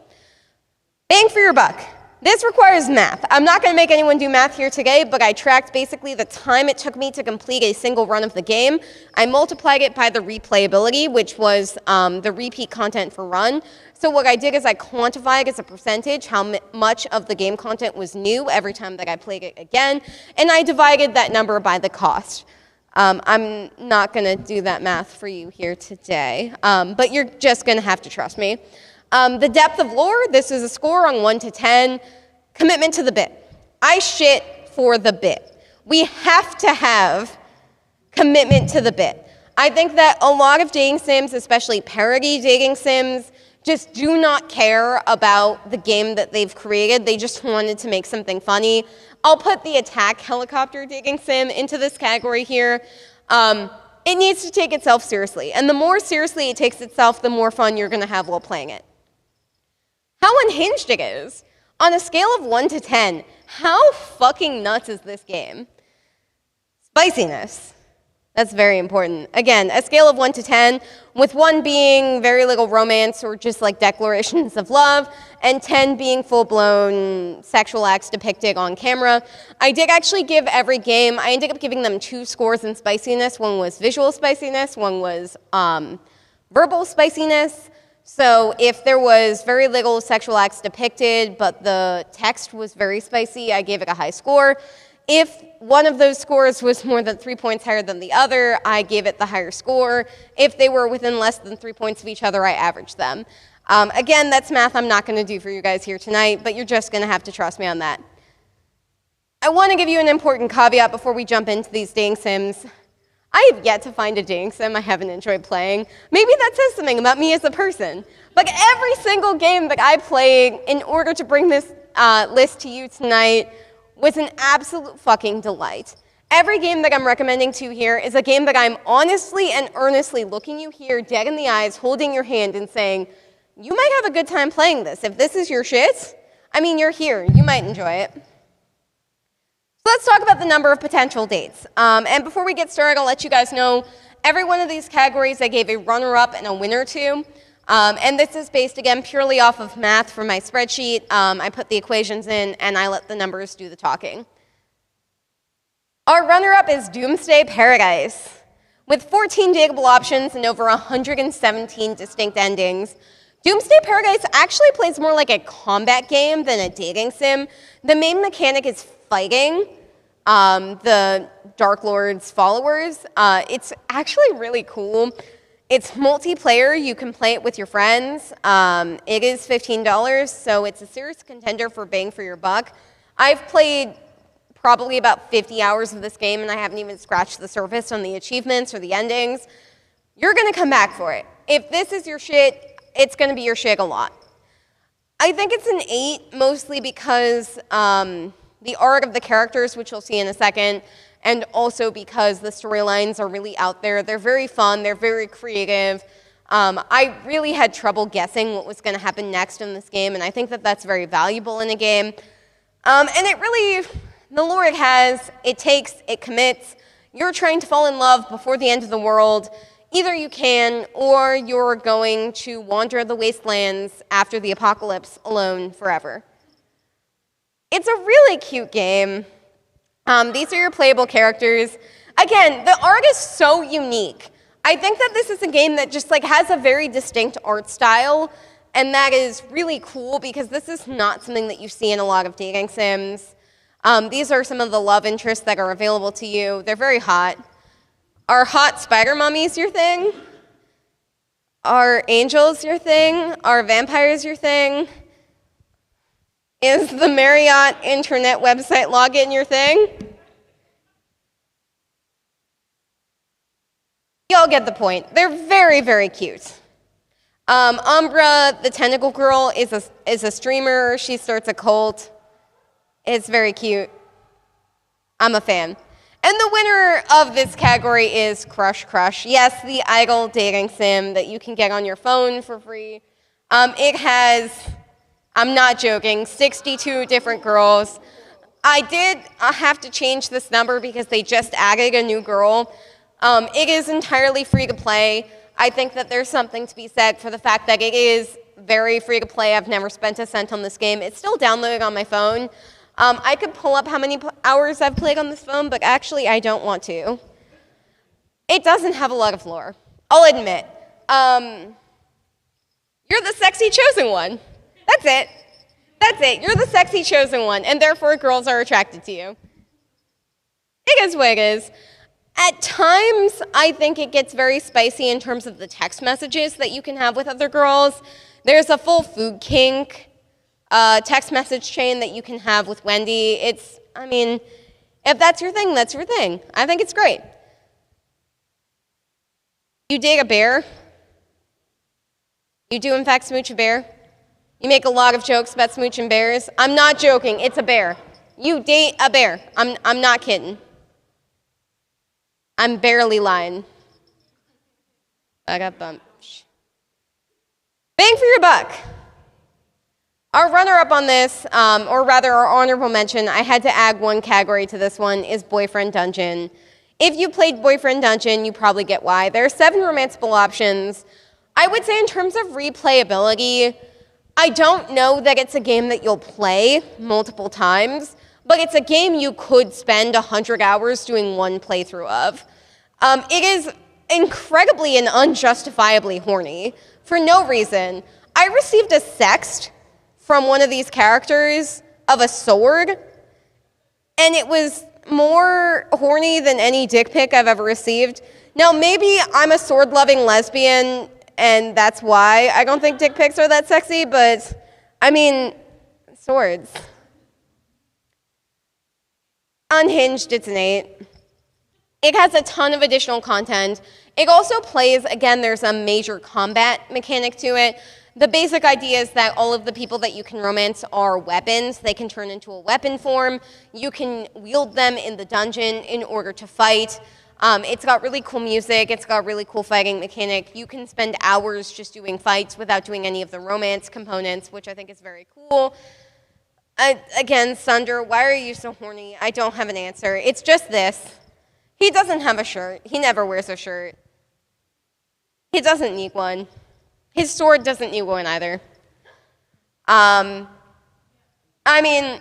Bang for your buck. This requires math. I'm not going to make anyone do math here today, but I tracked basically the time it took me to complete a single run of the game. I multiplied it by the replayability, which was the repeat content for run. So what I did is I quantified as a percentage how much of the game content was new every time that I played it again, and I divided that number by the cost. I'm not going to do that math for you here today, but you're just going to have to trust me. The depth of lore, this is a score on 1 to 10. Commitment to the bit. I shit for the bit. We have to have commitment to the bit. I think that a lot of dating sims, especially parody dating sims, just do not care about the game that they've created. They just wanted to make something funny. I'll put the attack helicopter dating sim into this category here. It needs to take itself seriously. And the more seriously it takes itself, the more fun you're going to have while playing it. How unhinged it is. On a scale of 1 to 10, how fucking nuts is this game? Spiciness. That's very important. Again, a scale of 1 to 10, with 1 being very little romance or just like declarations of love, and 10 being full-blown sexual acts depicted on camera. I did actually give every game, I ended up giving them 2 scores in spiciness. One was visual spiciness, one was verbal spiciness. So if there was very little sexual acts depicted, but the text was very spicy, I gave it a high score. If one of those scores was more than 3 points higher than the other, I gave it the higher score. If they were within less than 3 points of each other, I averaged them. Again, that's math I'm not going to do for you guys here tonight, but you're just going to have to trust me on that. I want to give you an important caveat before we jump into these dating sims. I have yet to find a dating sim I haven't enjoyed playing. Maybe that says something about me as a person. But every single game that I played in order to bring this list to you tonight was an absolute fucking delight. Every game that I'm recommending to you here is a game that I'm honestly and earnestly looking you here dead in the eyes, holding your hand and saying, you might have a good time playing this. If this is your shit, I mean, you're here. You might enjoy it. So let's talk about the number of potential dates. And before we get started, I'll let you guys know every one of these categories I gave a runner-up and a winner to. And this is based, again, purely off of math from my spreadsheet. I put the equations in, and I let the numbers do the talking. Our runner-up is Doomsday Paradise. With 14 dateable options and over 117 distinct endings, Doomsday Paradise actually plays more like a combat game than a dating sim. The main mechanic is fighting the Dark Lord's followers. It's actually really cool. It's multiplayer. You can play it with your friends. It is $15, so it's a serious contender for bang for your buck. I've played probably about 50 hours of this game, and I haven't even scratched the surface on the achievements or the endings. You're going to come back for it. If this is your shit, it's going to be your shit a lot. I think it's an 8, mostly because the art of the characters, which you'll see in a second, and also because the storylines are really out there. They're very fun. They're very creative. I really had trouble guessing what was going to happen next in this game, and I think that that's very valuable in a game. And it really, the lore it has, it takes, it commits. You're trying to fall in love before the end of the world. Either you can, or you're going to wander the wastelands after the apocalypse alone forever. It's a really cute game. These are your playable characters. Again, the art is so unique. I think that this is a game that just like has a very distinct art style, and that is really cool because this is not something that you see in a lot of dating sims. These are some of the love interests that are available to you. They're very hot. Are hot spider mummies your thing? Are angels your thing? Are vampires your thing? Is the Marriott internet website login your thing? Y'all get the point. They're very, very cute. Umbra, the tentacle girl, is a streamer. She starts a cult. It's very cute. I'm a fan. And the winner of this category is Crush Crush. Yes, the idle dating sim that you can get on your phone for free. It has, I'm not joking, 62 different girls. I did have to change this number because they just added a new girl. It is entirely free to play. I think that there's something to be said for the fact that it is very free to play. I've never spent a cent on this game. It's still downloaded on my phone. I could pull up how many hours I've played on this phone, but actually I don't want to. It doesn't have a lot of lore, I'll admit. You're the sexy chosen one. That's it. That's it. You're the sexy chosen one, and therefore girls are attracted to you. It is what it is. At times, I think it gets very spicy in terms of the text messages that you can have with other girls. There's a full food kink text message chain that you can have with Wendy. I mean, if that's your thing, that's your thing. I think it's great. You date a bear? You do, in fact, smooch a bear? You make a lot of jokes about smooching bears. I'm not joking. It's a bear. You date a bear. I'm not kidding. I'm barely lying. I got bumped. Bang for your buck. Our runner-up on this, or rather our honorable mention, I had to add one category to this one, is Boyfriend Dungeon. If you played Boyfriend Dungeon, you probably get why. There are 7 romanceable options. I would say in terms of replayability, I don't know that it's a game that you'll play multiple times, but it's a game you could spend 100 hours doing one playthrough of. It is incredibly and unjustifiably horny for no reason. I received a sext from one of these characters of a sword, and it was more horny than any dick pic I've ever received. Now, maybe I'm a sword-loving lesbian, and that's why I don't think dick pics are that sexy, but, I mean, swords. Unhinged, it's an 8. It has a ton of additional content. It also plays, again, there's a major combat mechanic to it. The basic idea is that all of the people that you can romance are weapons. They can turn into a weapon form. You can wield them in the dungeon in order to fight. It's got really cool music. It's got a really cool fighting mechanic. You can spend hours just doing fights without doing any of the romance components, which I think is very cool. Again, Sunder, why are you so horny? I don't have an answer. It's just this. He doesn't have a shirt. He never wears a shirt. He doesn't need one. His sword doesn't need one either. I mean,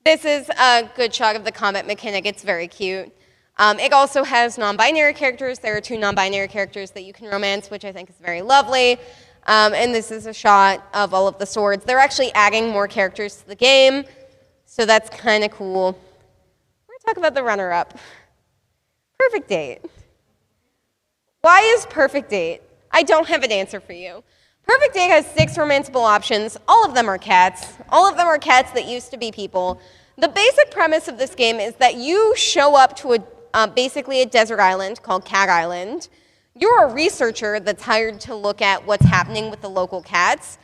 this is a good shot of the combat mechanic. It's very cute. It also has non-binary characters. There are 2 non-binary characters that you can romance, which I think is very lovely. And this is a shot of all of the swords. They're actually adding more characters to the game, so that's kind of cool. We're going to talk about the runner-up. Perfect Date. Why is Perfect Date? I don't have an answer for you. Perfect Date has 6 romanceable options. All of them are cats. All of them are cats that used to be people. The basic premise of this game is that you show up to basically a desert island called Cat Island. You're a researcher that's hired to look at what's happening with the local cats.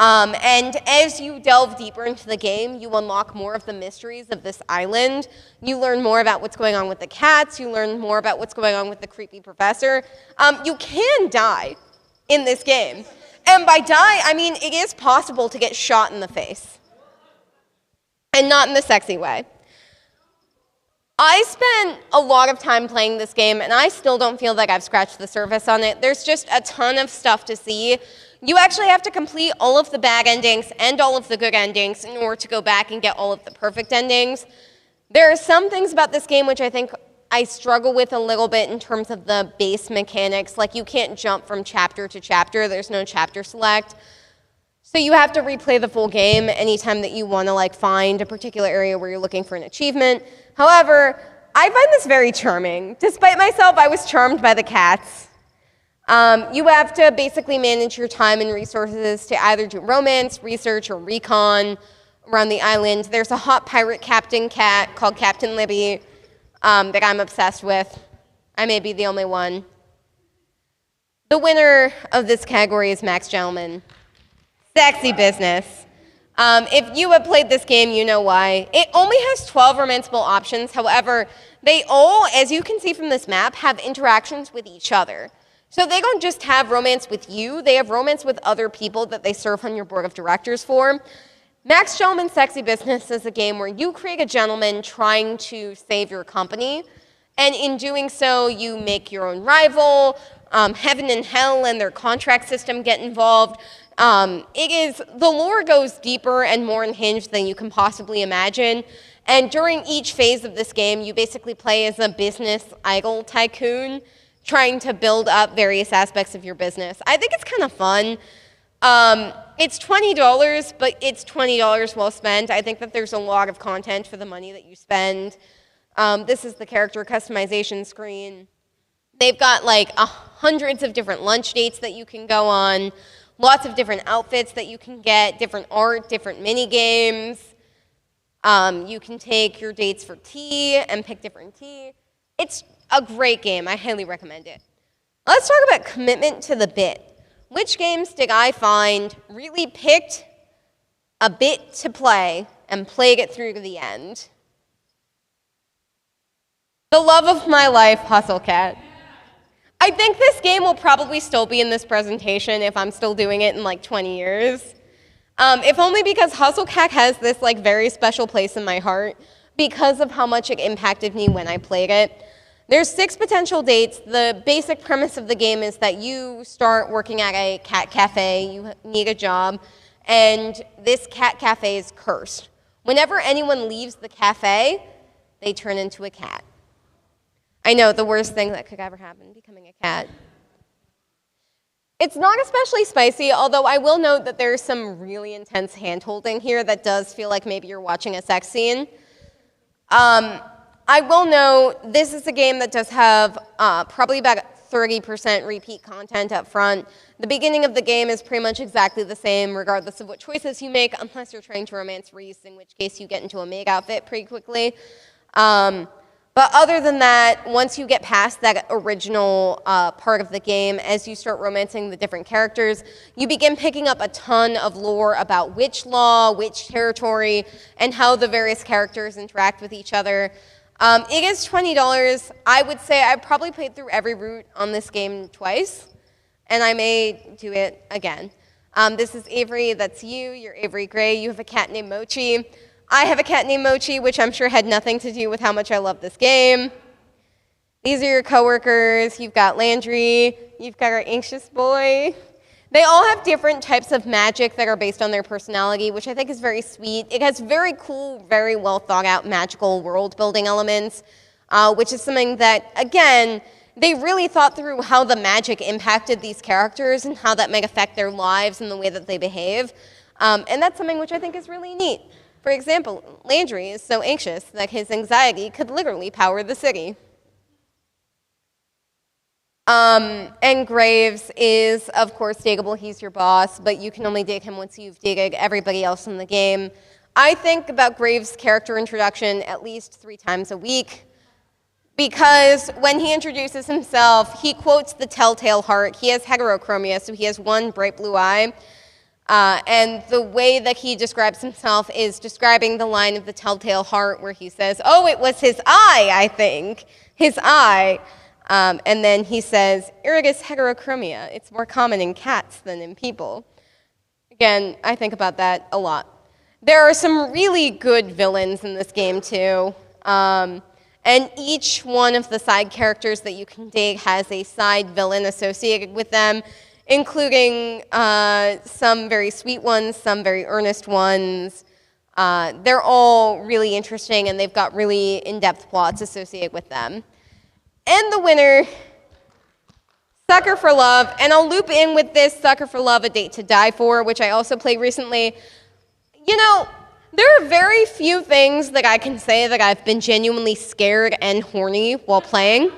And as you delve deeper into the game, you unlock more of the mysteries of this island. You learn more about what's going on with the cats. You learn more about what's going on with the creepy professor. You can die in this game. And by die, I mean it is possible to get shot in the face. And not in the sexy way. I spent a lot of time playing this game, and I still don't feel like I've scratched the surface on it. There's just a ton of stuff to see. You actually have to complete all of the bad endings and all of the good endings in order to go back and get all of the perfect endings. There are some things about this game which I think I struggle with a little bit in terms of the base mechanics. Like, you can't jump from chapter to chapter. There's no chapter select. So you have to replay the full game anytime that you want to like find a particular area where you're looking for an achievement. However, I find this very charming. Despite myself, I was charmed by the cats. You have to basically manage your time and resources to either do romance, research, or recon around the island. There's a hot pirate captain cat called Captain Libby that I'm obsessed with. I may be the only one. The winner of this category is Max Gentleman. Sexy business. If you have played this game, you know why. It only has 12 romanceable options. However, they all, as you can see from this map, have interactions with each other. So they don't just have romance with you, they have romance with other people that they serve on your board of directors for. Max Gentleman's Sexy Business is a game where you create a gentleman trying to save your company, and in doing so, you make your own rival. Heaven and hell and their contract system get involved. The lore goes deeper and more unhinged than you can possibly imagine. And during each phase of this game, you basically play as a business idol tycoon, trying to build up various aspects of your business. I think it's kind of fun. It's $20, but it's $20 well spent. I think that there's a lot of content for the money that you spend. This is the character customization screen. They've got like hundreds of different lunch dates that you can go on, lots of different outfits that you can get, different art, different mini games. You can take your dates for tea and pick different tea. It's a great game. I highly recommend it. Let's talk about commitment to the bit. Which games did I find really picked a bit to play and played it through to the end? The love of my life, Hustle Cat. I think this game will probably still be in this presentation if I'm still doing it in like 20 years. If only because Hustle Cat has this like very special place in my heart because of how much it impacted me when I played it. There's 6 potential dates. The basic premise of the game is that you start working at a cat cafe, you need a job, and this cat cafe is cursed. Whenever anyone leaves the cafe, they turn into a cat. I know, the worst thing that could ever happen, becoming a cat. It's not especially spicy, although I will note that there's some really intense hand-holding here that does feel like maybe you're watching a sex scene. I will note this is a game that does have probably about 30% repeat content up front. The beginning of the game is pretty much exactly the same regardless of what choices you make, unless you're trying to romance Reese, in which case you get into a maid outfit pretty quickly. But other than that, once you get past that original part of the game, as you start romancing the different characters, you begin picking up a ton of lore about which law, which territory, and how the various characters interact with each other. It is $20. I would say I've probably played through every route on this game twice, and I may do it again. This is Avery, that's you. You're Avery Gray. You have a cat named Mochi. I have a cat named Mochi, which I'm sure had nothing to do with how much I love this game. These are your coworkers. You've got Landry. You've got our anxious boy. They all have different types of magic that are based on their personality, which I think is very sweet. It has very cool, very well thought out magical world building elements, which is something that, again, they really thought through how the magic impacted these characters and how that might affect their lives and the way that they behave. And that's something which I think is really neat. For example, Landry is so anxious that his anxiety could literally power the city. And Graves is, of course, dateable. He's your boss, but you can only date him once you've dated everybody else in the game. I think about Graves' character introduction at least 3 times a week, because when he introduces himself, he quotes the telltale heart. He has heterochromia, so he has one bright blue eye. And the way that he describes himself is describing the line of the telltale heart where he says, "Oh, it was his eye, I think. His eye." And then he says, "Irrigus heterochromia. It's more common in cats than in people." Again, I think about that a lot. There are some really good villains in this game, too. And each one of the side characters that you can date has a side villain associated with them, including some very sweet ones, some very earnest ones. They're all really interesting, and they've got really in-depth plots associated with them. And the winner, Sucker for Love. And I'll loop in with this Sucker for Love, A Date to Die For, which I also played recently. You know, there are very few things that I can say that I've been genuinely scared and horny while playing.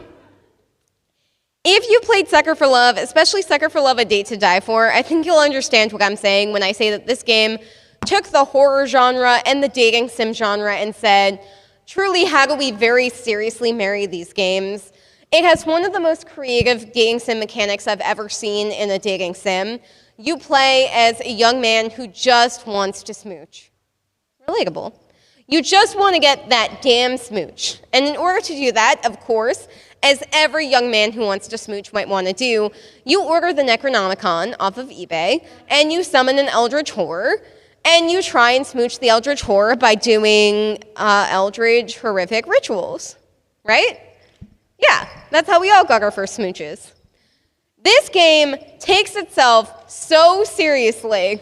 If you played Sucker for Love, especially Sucker for Love, A Date to Die For, I think you'll understand what I'm saying when I say that this game took the horror genre and the dating sim genre and said, truly, how do we very seriously marry these games? It has one of the most creative dating sim mechanics I've ever seen in a dating sim. You play as a young man who just wants to smooch. Relatable. You just want to get that damn smooch. And in order to do that, of course, as every young man who wants to smooch might want to do, you order the Necronomicon off of eBay, and you summon an Eldritch Horror, and you try and smooch the Eldritch Horror by doing Eldritch horrific rituals, right? Yeah, that's how we all got our first smooches. This game takes itself so seriously,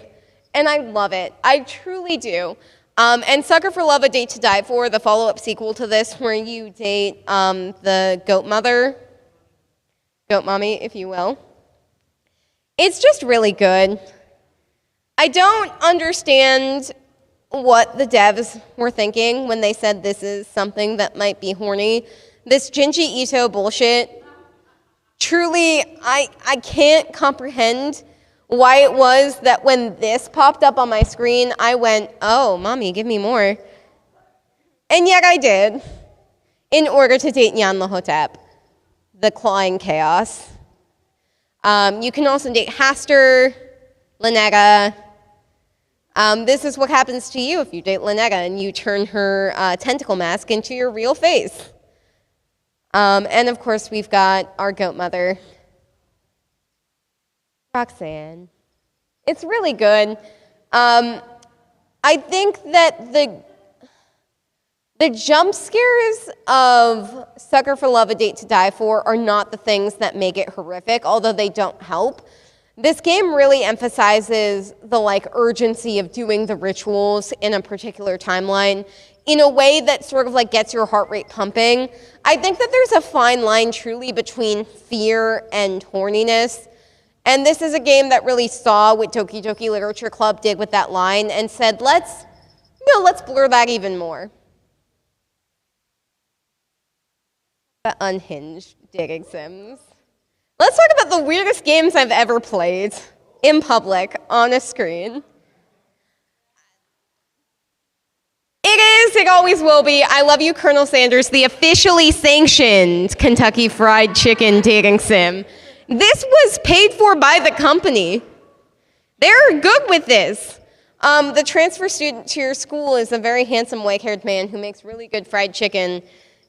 and I love it. I truly do. And Sucker for Love, A Date to Die For, the follow-up sequel to this, where you date the goat mother, goat mommy, if you will. It's just really good. I don't understand what the devs were thinking when they said this is something that might be horny. This Junji Ito bullshit, truly, I can't comprehend why it was that when this popped up on my screen, I went, oh, mommy, give me more. And yet I did, in order to date Nyan Lahotep, the clawing chaos. You can also date Haster, Lanega. This is what happens to you if you date Lanega and you turn her tentacle mask into your real face. And of course, we've got our goat mother, Roxanne. It's really good. I think that the jump scares of Sucker for Love, A Date to Die For are not the things that make it horrific, although they don't help. This game really emphasizes the urgency of doing the rituals in a particular timeline in a way that sort of gets your heart rate pumping. I think that there's a fine line truly between fear and horniness. And this is a game that really saw what Doki Doki Literature Club did with that line and said, let's blur that even more. The unhinged dating sims. Let's talk about the weirdest games I've ever played in public on a screen. It always will be. I love you, Colonel Sanders, the officially sanctioned Kentucky Fried Chicken dating sim. This was paid for by the company. They're good with this. The transfer student to your school is a very handsome white-haired man who makes really good fried chicken,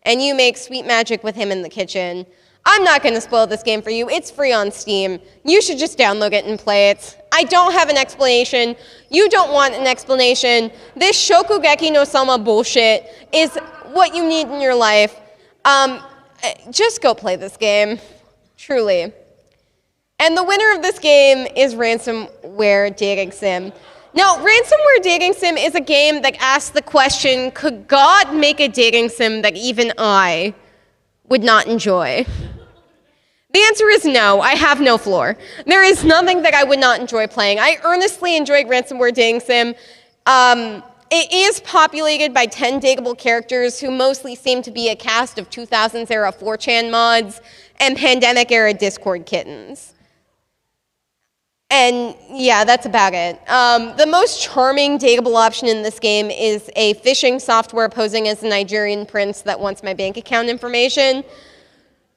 and you make sweet magic with him in the kitchen. I'm not going to spoil this game for you. It's free on Steam. You should just download it and play it. I don't have an explanation. You don't want an explanation. This Shokugeki no Sama bullshit is what you need in your life. Just go play this game. Truly. And the winner of this game is Ransomware Dating Sim. Now, Ransomware Dating Sim is a game that asks the question, could God make a dating sim that even I would not enjoy? The answer is no. I have no floor. There is nothing that I would not enjoy playing. I earnestly enjoyed Ransomware Dating Sim. It is populated by 10 dateable characters who mostly seem to be a cast of 2000s-era 4chan mods and pandemic-era Discord kittens. And yeah, that's about it. The most charming dateable option in this game is a phishing software posing as a Nigerian prince that wants my bank account information.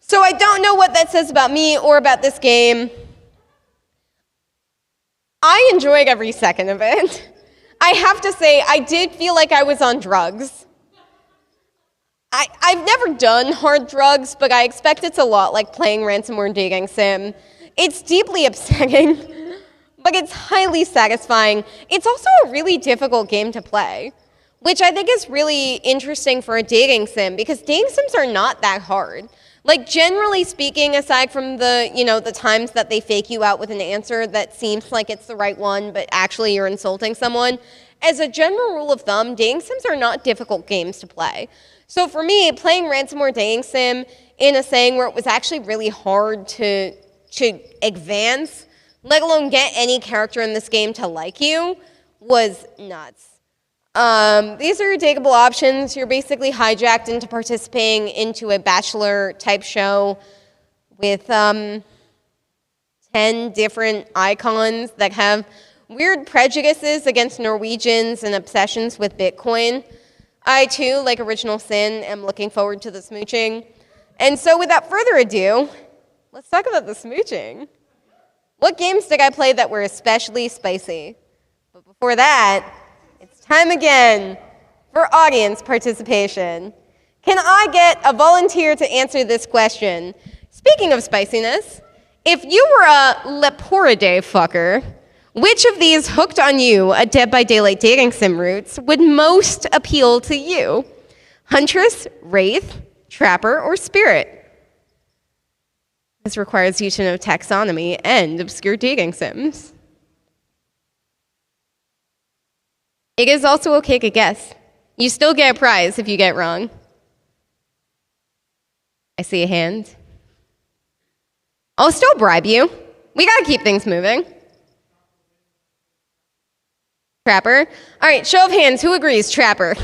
So I don't know what that says about me or about this game. I enjoyed every second of it. I have to say, I did feel like I was on drugs. I've never done hard drugs, but I expect it's a lot like playing Ransomware Dating Sim. It's deeply upsetting, but it's highly satisfying. It's also a really difficult game to play, which I think is really interesting for a dating sim, because dating sims are not that hard. Generally speaking, aside from the times that they fake you out with an answer that seems like it's the right one, but actually you're insulting someone, as a general rule of thumb, dating sims are not difficult games to play. So for me, playing Ransomware Dating Sim in a saying where it was actually really hard to advance, let alone get any character in this game to like you, was nuts. These are your takeable options. You're basically hijacked into participating into a bachelor-type show with 10 different icons that have weird prejudices against Norwegians and obsessions with Bitcoin. I, too, like Original Sin, am looking forward to the smooching. And so without further ado, let's talk about the smooching. What games did I play that were especially spicy? But before that, it's time again for audience participation. Can I get a volunteer to answer this question? Speaking of spiciness, if you were a Leporide fucker, which of these hooked on you a Dead by Daylight dating sim routes would most appeal to you? Huntress, Wraith, Trapper, or Spirit? This requires you to know taxonomy and obscure dating sims. It is also okay to guess. You still get a prize if you get it wrong. I see a hand. I'll still bribe you. We gotta keep things moving. Trapper. All right, show of hands. Who agrees? Trapper.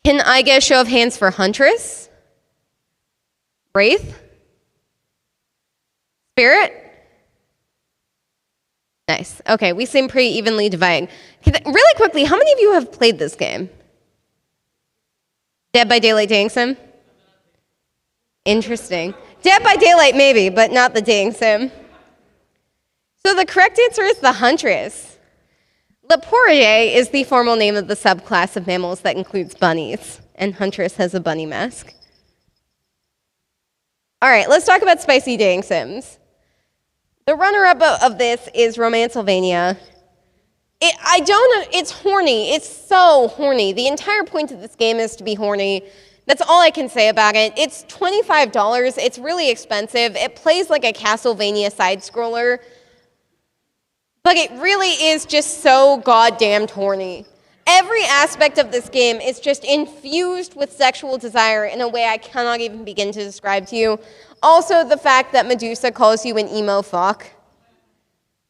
Can I get a show of hands for Huntress? Wraith? Spirit? Nice. Okay, we seem pretty evenly divided. Really quickly, how many of you have played this game? Dead by Daylight dating sim? Interesting. Dead by Daylight maybe, but not the dating sim. So the correct answer is the Huntress. Leporidae is the formal name of the subclass of mammals that includes bunnies, and Huntress has a bunny mask. All right, let's talk about spicy dating sims. The runner-up of this is Romancylvania. It's horny. It's so horny. The entire point of this game is to be horny. That's all I can say about it. It's $25. It's really expensive. It plays like a Castlevania side-scroller. But it really is just so goddamn horny. Every aspect of this game is just infused with sexual desire in a way I cannot even begin to describe to you. Also, the fact that Medusa calls you an emo fuck,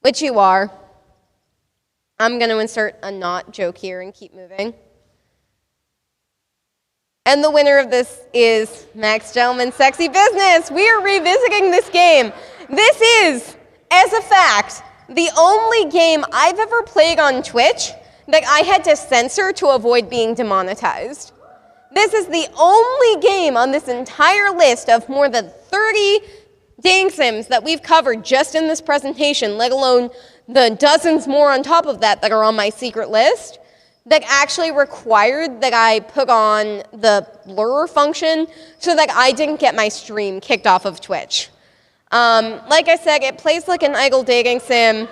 which you are. I'm going to insert a not joke here and keep moving. And the winner of this is Max Gentleman's Sexy Business. We are revisiting this game. This is, as a fact, the only game I've ever played on Twitch that I had to censor to avoid being demonetized. This is the only game on this entire list of more than 30 dating sims that we've covered just in this presentation, let alone the dozens more on top of that that are on my secret list, that actually required that I put on the blur function so that I didn't get my stream kicked off of Twitch. Like I said, it plays like an idle dating sim.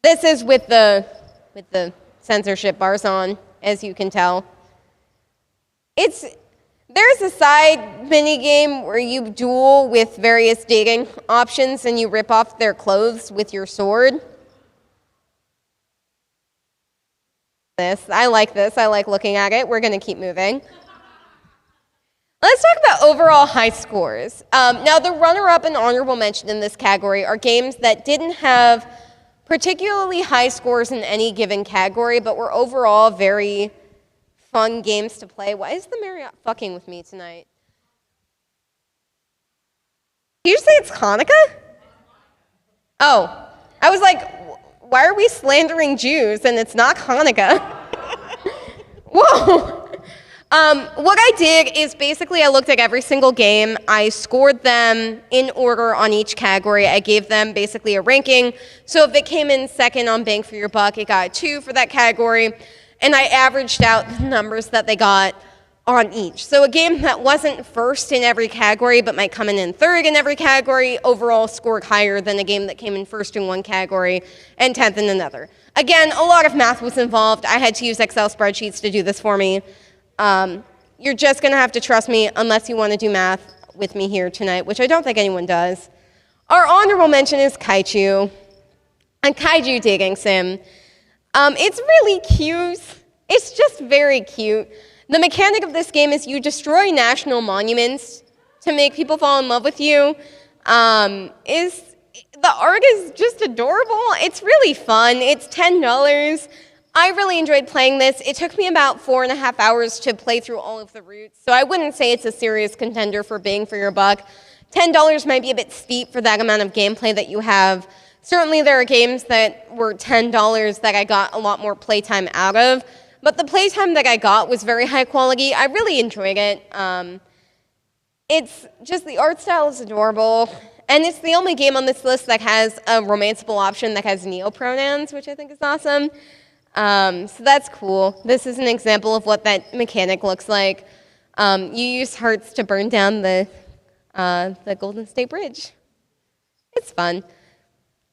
This is with the censorship bars on, as you can tell. There's a side mini game where you duel with various dating options and you rip off their clothes with your sword. I like this. I like looking at it. We're going to keep moving. Let's talk about overall high scores. Now, the runner-up and honorable mention in this category are games that didn't have particularly high scores in any given category, but were overall very fun games to play. Why is the Marriott fucking with me tonight? Did you say it's Hanukkah? Oh, I was like, why are we slandering Jews and it's not Hanukkah? Whoa. What I did is basically I looked at every single game. I scored them in order on each category. I gave them basically a ranking. So if it came in second on Bang for Your Buck, it got a 2 for that category. And I averaged out the numbers that they got on each. So a game that wasn't first in every category but might come in third in every category overall scored higher than a game that came in first in one category and 10th in another. Again, a lot of math was involved. I had to use Excel spreadsheets to do this for me. You're just going to have to trust me unless you want to do math with me here tonight, which I don't think anyone does. Our honorable mention is Kaiju, a Kaiju dating sim. It's really cute. It's just very cute. The mechanic of this game is you destroy national monuments to make people fall in love with you. The art is just adorable. It's really fun. It's $10. I really enjoyed playing this. It took me about 4.5 hours to play through all of the routes, so I wouldn't say it's a serious contender for bang for your buck. $10 might be a bit steep for that amount of gameplay that you have. Certainly there are games that were $10 that I got a lot more playtime out of, but the playtime that I got was very high quality. I really enjoyed it. It's just the art style is adorable, and it's the only game on this list that has a romanceable option that has neopronouns, which I think is awesome. So that's cool. This is an example of what that mechanic looks like. You use hearts to burn down the Golden State Bridge. It's fun.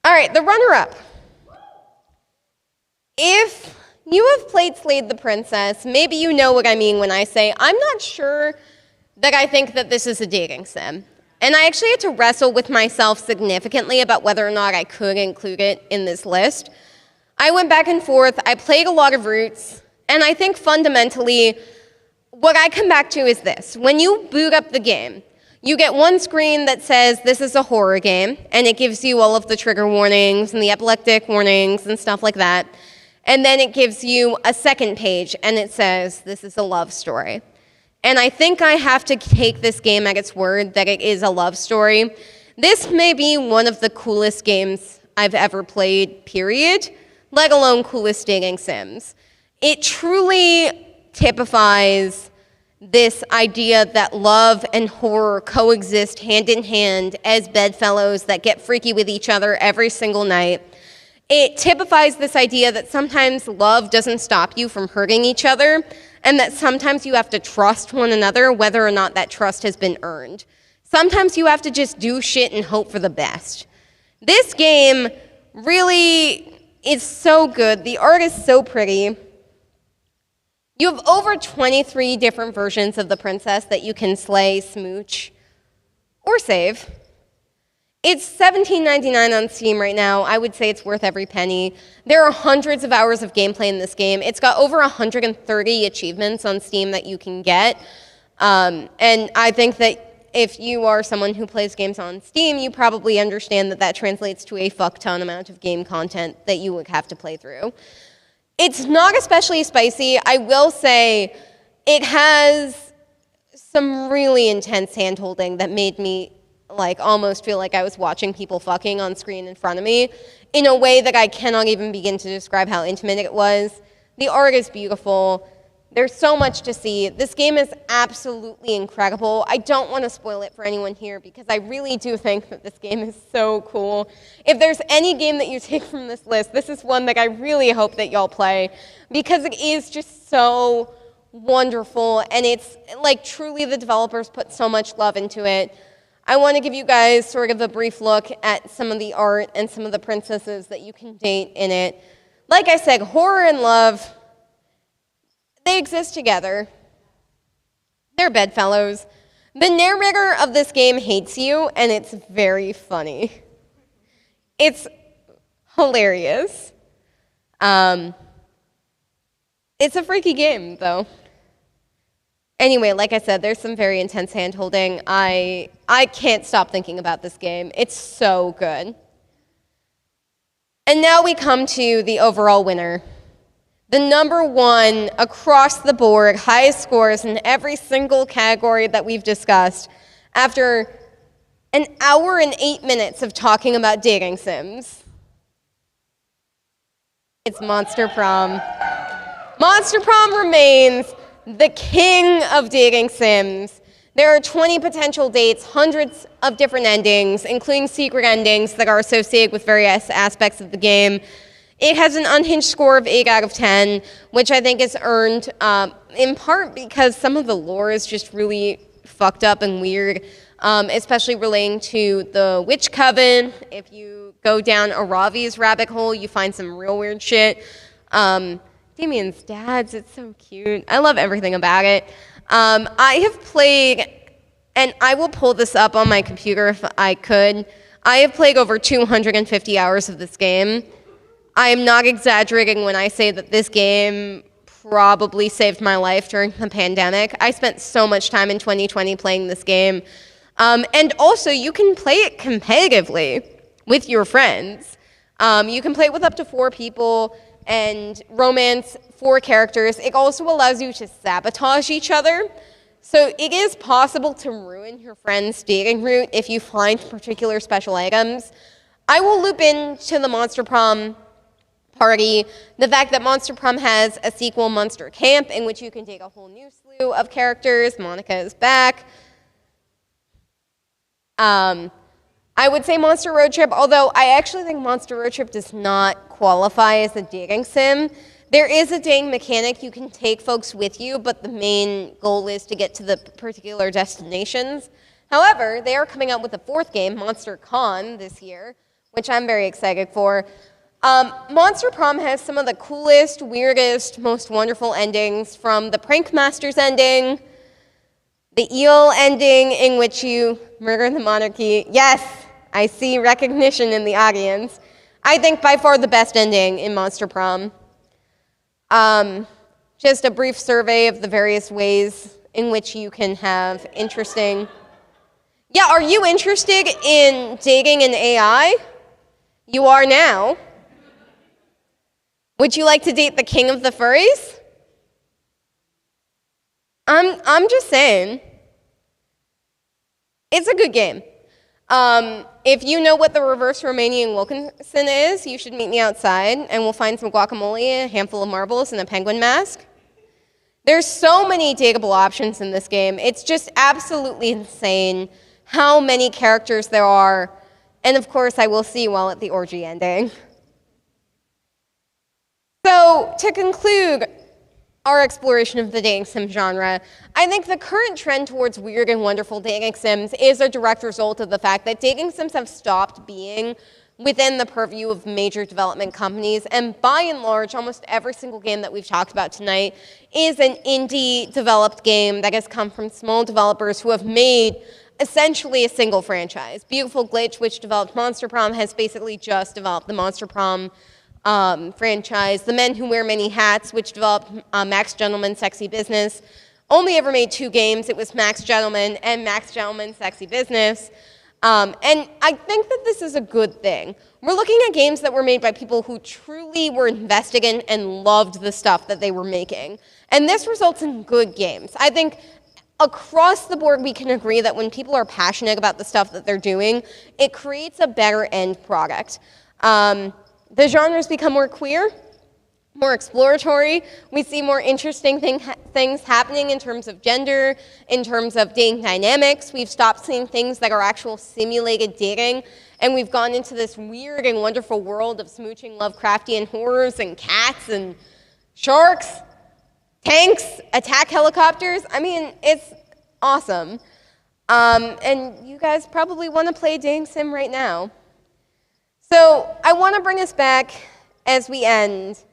All right, the runner-up. If you have played Slade the Princess, maybe you know what I mean when I say I'm not sure that I think that this is a dating sim. And I actually had to wrestle with myself significantly about whether or not I could include it in this list. I went back and forth, I played a lot of routes, and I think fundamentally what I come back to is this. When you boot up the game, you get one screen that says this is a horror game, and it gives you all of the trigger warnings and the epileptic warnings and stuff like that. And then it gives you a second page, and it says this is a love story. And I think I have to take this game at its word that it is a love story. This may be one of the coolest games I've ever played, period, let alone coolest dating sims. It truly typifies this idea that love and horror coexist hand in hand as bedfellows that get freaky with each other every single night. It typifies this idea that sometimes love doesn't stop you from hurting each other, and that sometimes you have to trust one another whether or not that trust has been earned. Sometimes you have to just do shit and hope for the best. This game really is so good. The art is so pretty. You have over 23 different versions of the princess that you can slay, smooch, or save. It's $17.99 on Steam right now. I would say it's worth every penny. There are hundreds of hours of gameplay in this game. It's got over 130 achievements on Steam that you can get. And I think that if you are someone who plays games on Steam, you probably understand that that translates to a fuck ton amount of game content that you would have to play through. It's not especially spicy. I will say it has some really intense hand-holding that made me almost feel like I was watching people fucking on screen in front of me in a way that I cannot even begin to describe how intimate it was. The art is beautiful. There's so much to see. This game is absolutely incredible. I don't want to spoil it for anyone here because I really do think that this game is so cool. If there's any game that you take from this list, this is one that I really hope that y'all play because it is just so wonderful, and it's truly the developers put so much love into it. I want to give you guys sort of a brief look at some of the art and some of the princesses that you can date in it. Like I said, horror and love, they exist together. They're bedfellows. The narrator of this game hates you, and it's very funny. It's hilarious. It's a freaky game, though. Anyway, like I said, there's some very intense hand-holding. I can't stop thinking about this game. It's so good. And now we come to the overall winner. The number one across the board, highest scores in every single category that we've discussed after an hour and 8 minutes of talking about dating sims. It's Monster Prom. Monster Prom remains the king of dating sims. There are 20 potential dates, hundreds of different endings, including secret endings that are associated with various aspects of the game. It has an unhinged score of 8 out of 10, which I think is earned in part because some of the lore is just really fucked up and weird, especially relating to the Witch Coven. If you go down Aravi's rabbit hole, you find some real weird shit. Damien's dads, it's so cute. I love everything about it. I have played, and I will pull this up on my computer if I could, I have played over 250 hours of this game. I am not exaggerating when I say that this game probably saved my life during the pandemic. I spent so much time in 2020 playing this game. And also, you can play it competitively with your friends. You can play it with up to 4 people and romance 4 characters. It also allows you to sabotage each other. So it is possible to ruin your friend's dating route if you find particular special items. I will loop into the Monster Prom party the fact that Monster Prom has a sequel, Monster Camp, in which you can take a whole new slew of characters. Monica is back. I would say Monster Road Trip, although I actually think Monster Road Trip does not qualify as a dating sim. There is a dating mechanic. You can take folks with you, but the main goal is to get to the particular destinations. However, they are coming out with a 4th game, Monster Con, this year, which I'm very excited for. Monster Prom has some of the coolest, weirdest, most wonderful endings, from the Prank Masters ending, the eel ending in which you murder the monarchy. Yes, I see recognition in the audience. I think by far the best ending in Monster Prom. Just a brief survey of the various ways in which you can have interesting... Yeah, are you interested in dating an AI? You are now. Would you like to date the king of the furries? I'm just saying. It's a good game. If you know what the reverse Romanian Wilkinson is, you should meet me outside, and we'll find some guacamole, a handful of marbles, and a penguin mask. There's so many dateable options in this game. It's just absolutely insane how many characters there are. And of course, I will see you all at the orgy ending. So, to conclude our exploration of the dating sim genre, I think the current trend towards weird and wonderful dating sims is a direct result of the fact that dating sims have stopped being within the purview of major development companies, and by and large, almost every single game that we've talked about tonight is an indie developed game that has come from small developers who have made essentially a single franchise. Beautiful Glitch, which developed Monster Prom, has basically just developed the Monster Prom franchise. The Men Who Wear Many Hats, which developed Max Gentleman Sexy Business, only ever made 2 games. It was Max Gentleman and Max Gentleman Sexy Business. And I think that this is a good thing. We're looking at games that were made by people who truly were invested in and loved the stuff that they were making. And this results in good games. I think across the board, we can agree that when people are passionate about the stuff that they're doing, it creates a better end product. The genres become more queer, more exploratory. We see more interesting things happening in terms of gender, in terms of dating dynamics. We've stopped seeing things that are actual simulated dating, and we've gone into this weird and wonderful world of smooching Lovecraftian horrors and cats and sharks, tanks, attack helicopters. I mean, it's awesome. And you guys probably want to play dating sim right now. So I want to bring us back as we end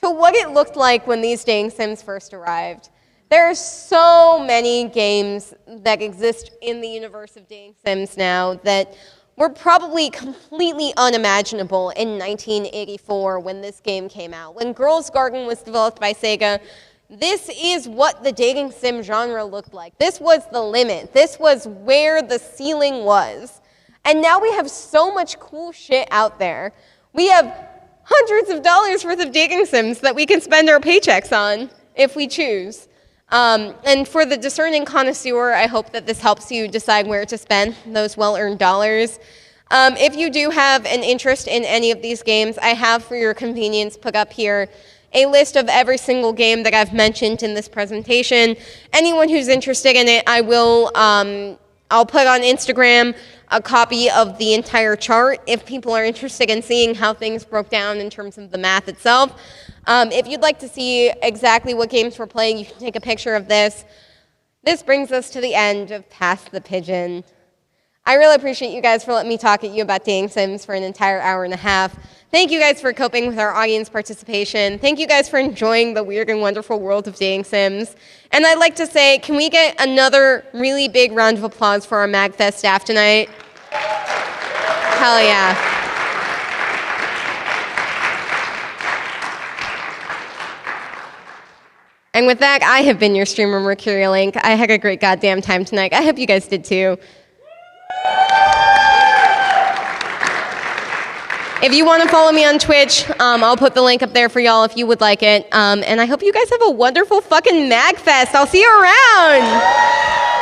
to what it looked like when these dating sims first arrived. There are so many games that exist in the universe of dating sims now that were probably completely unimaginable in 1984 when this game came out. When Girls Garden was developed by Sega, this is what the dating sim genre looked like. This was the limit. This was where the ceiling was. And now we have so much cool shit out there. We have hundreds of dollars worth of dating sims that we can spend our paychecks on if we choose. And for the discerning connoisseur, I hope that this helps you decide where to spend those well-earned dollars. If you do have an interest in any of these games, I have, for your convenience, put up here a list of every single game that I've mentioned in this presentation. Anyone who's interested in it, I'll put on Instagram a copy of the entire chart if people are interested in seeing how things broke down in terms of the math itself. If you'd like to see exactly what games we're playing, you can take a picture of this. This brings us to the end of Pass the Pigeon. I really appreciate you guys for letting me talk at you about dating sims for an entire hour and a half. Thank you guys for coping with our audience participation. Thank you guys for enjoying the weird and wonderful world of dating sims. And I'd like to say, can we get another really big round of applause for our MAGFest staff tonight? Hell yeah. And with that, I have been your streamer, Mercurial Link. I had a great goddamn time tonight. I hope you guys did too. If you want to follow me on Twitch, I'll put the link up there for y'all if you would like it. And I hope you guys have a wonderful fucking MAGFest. I'll see you around.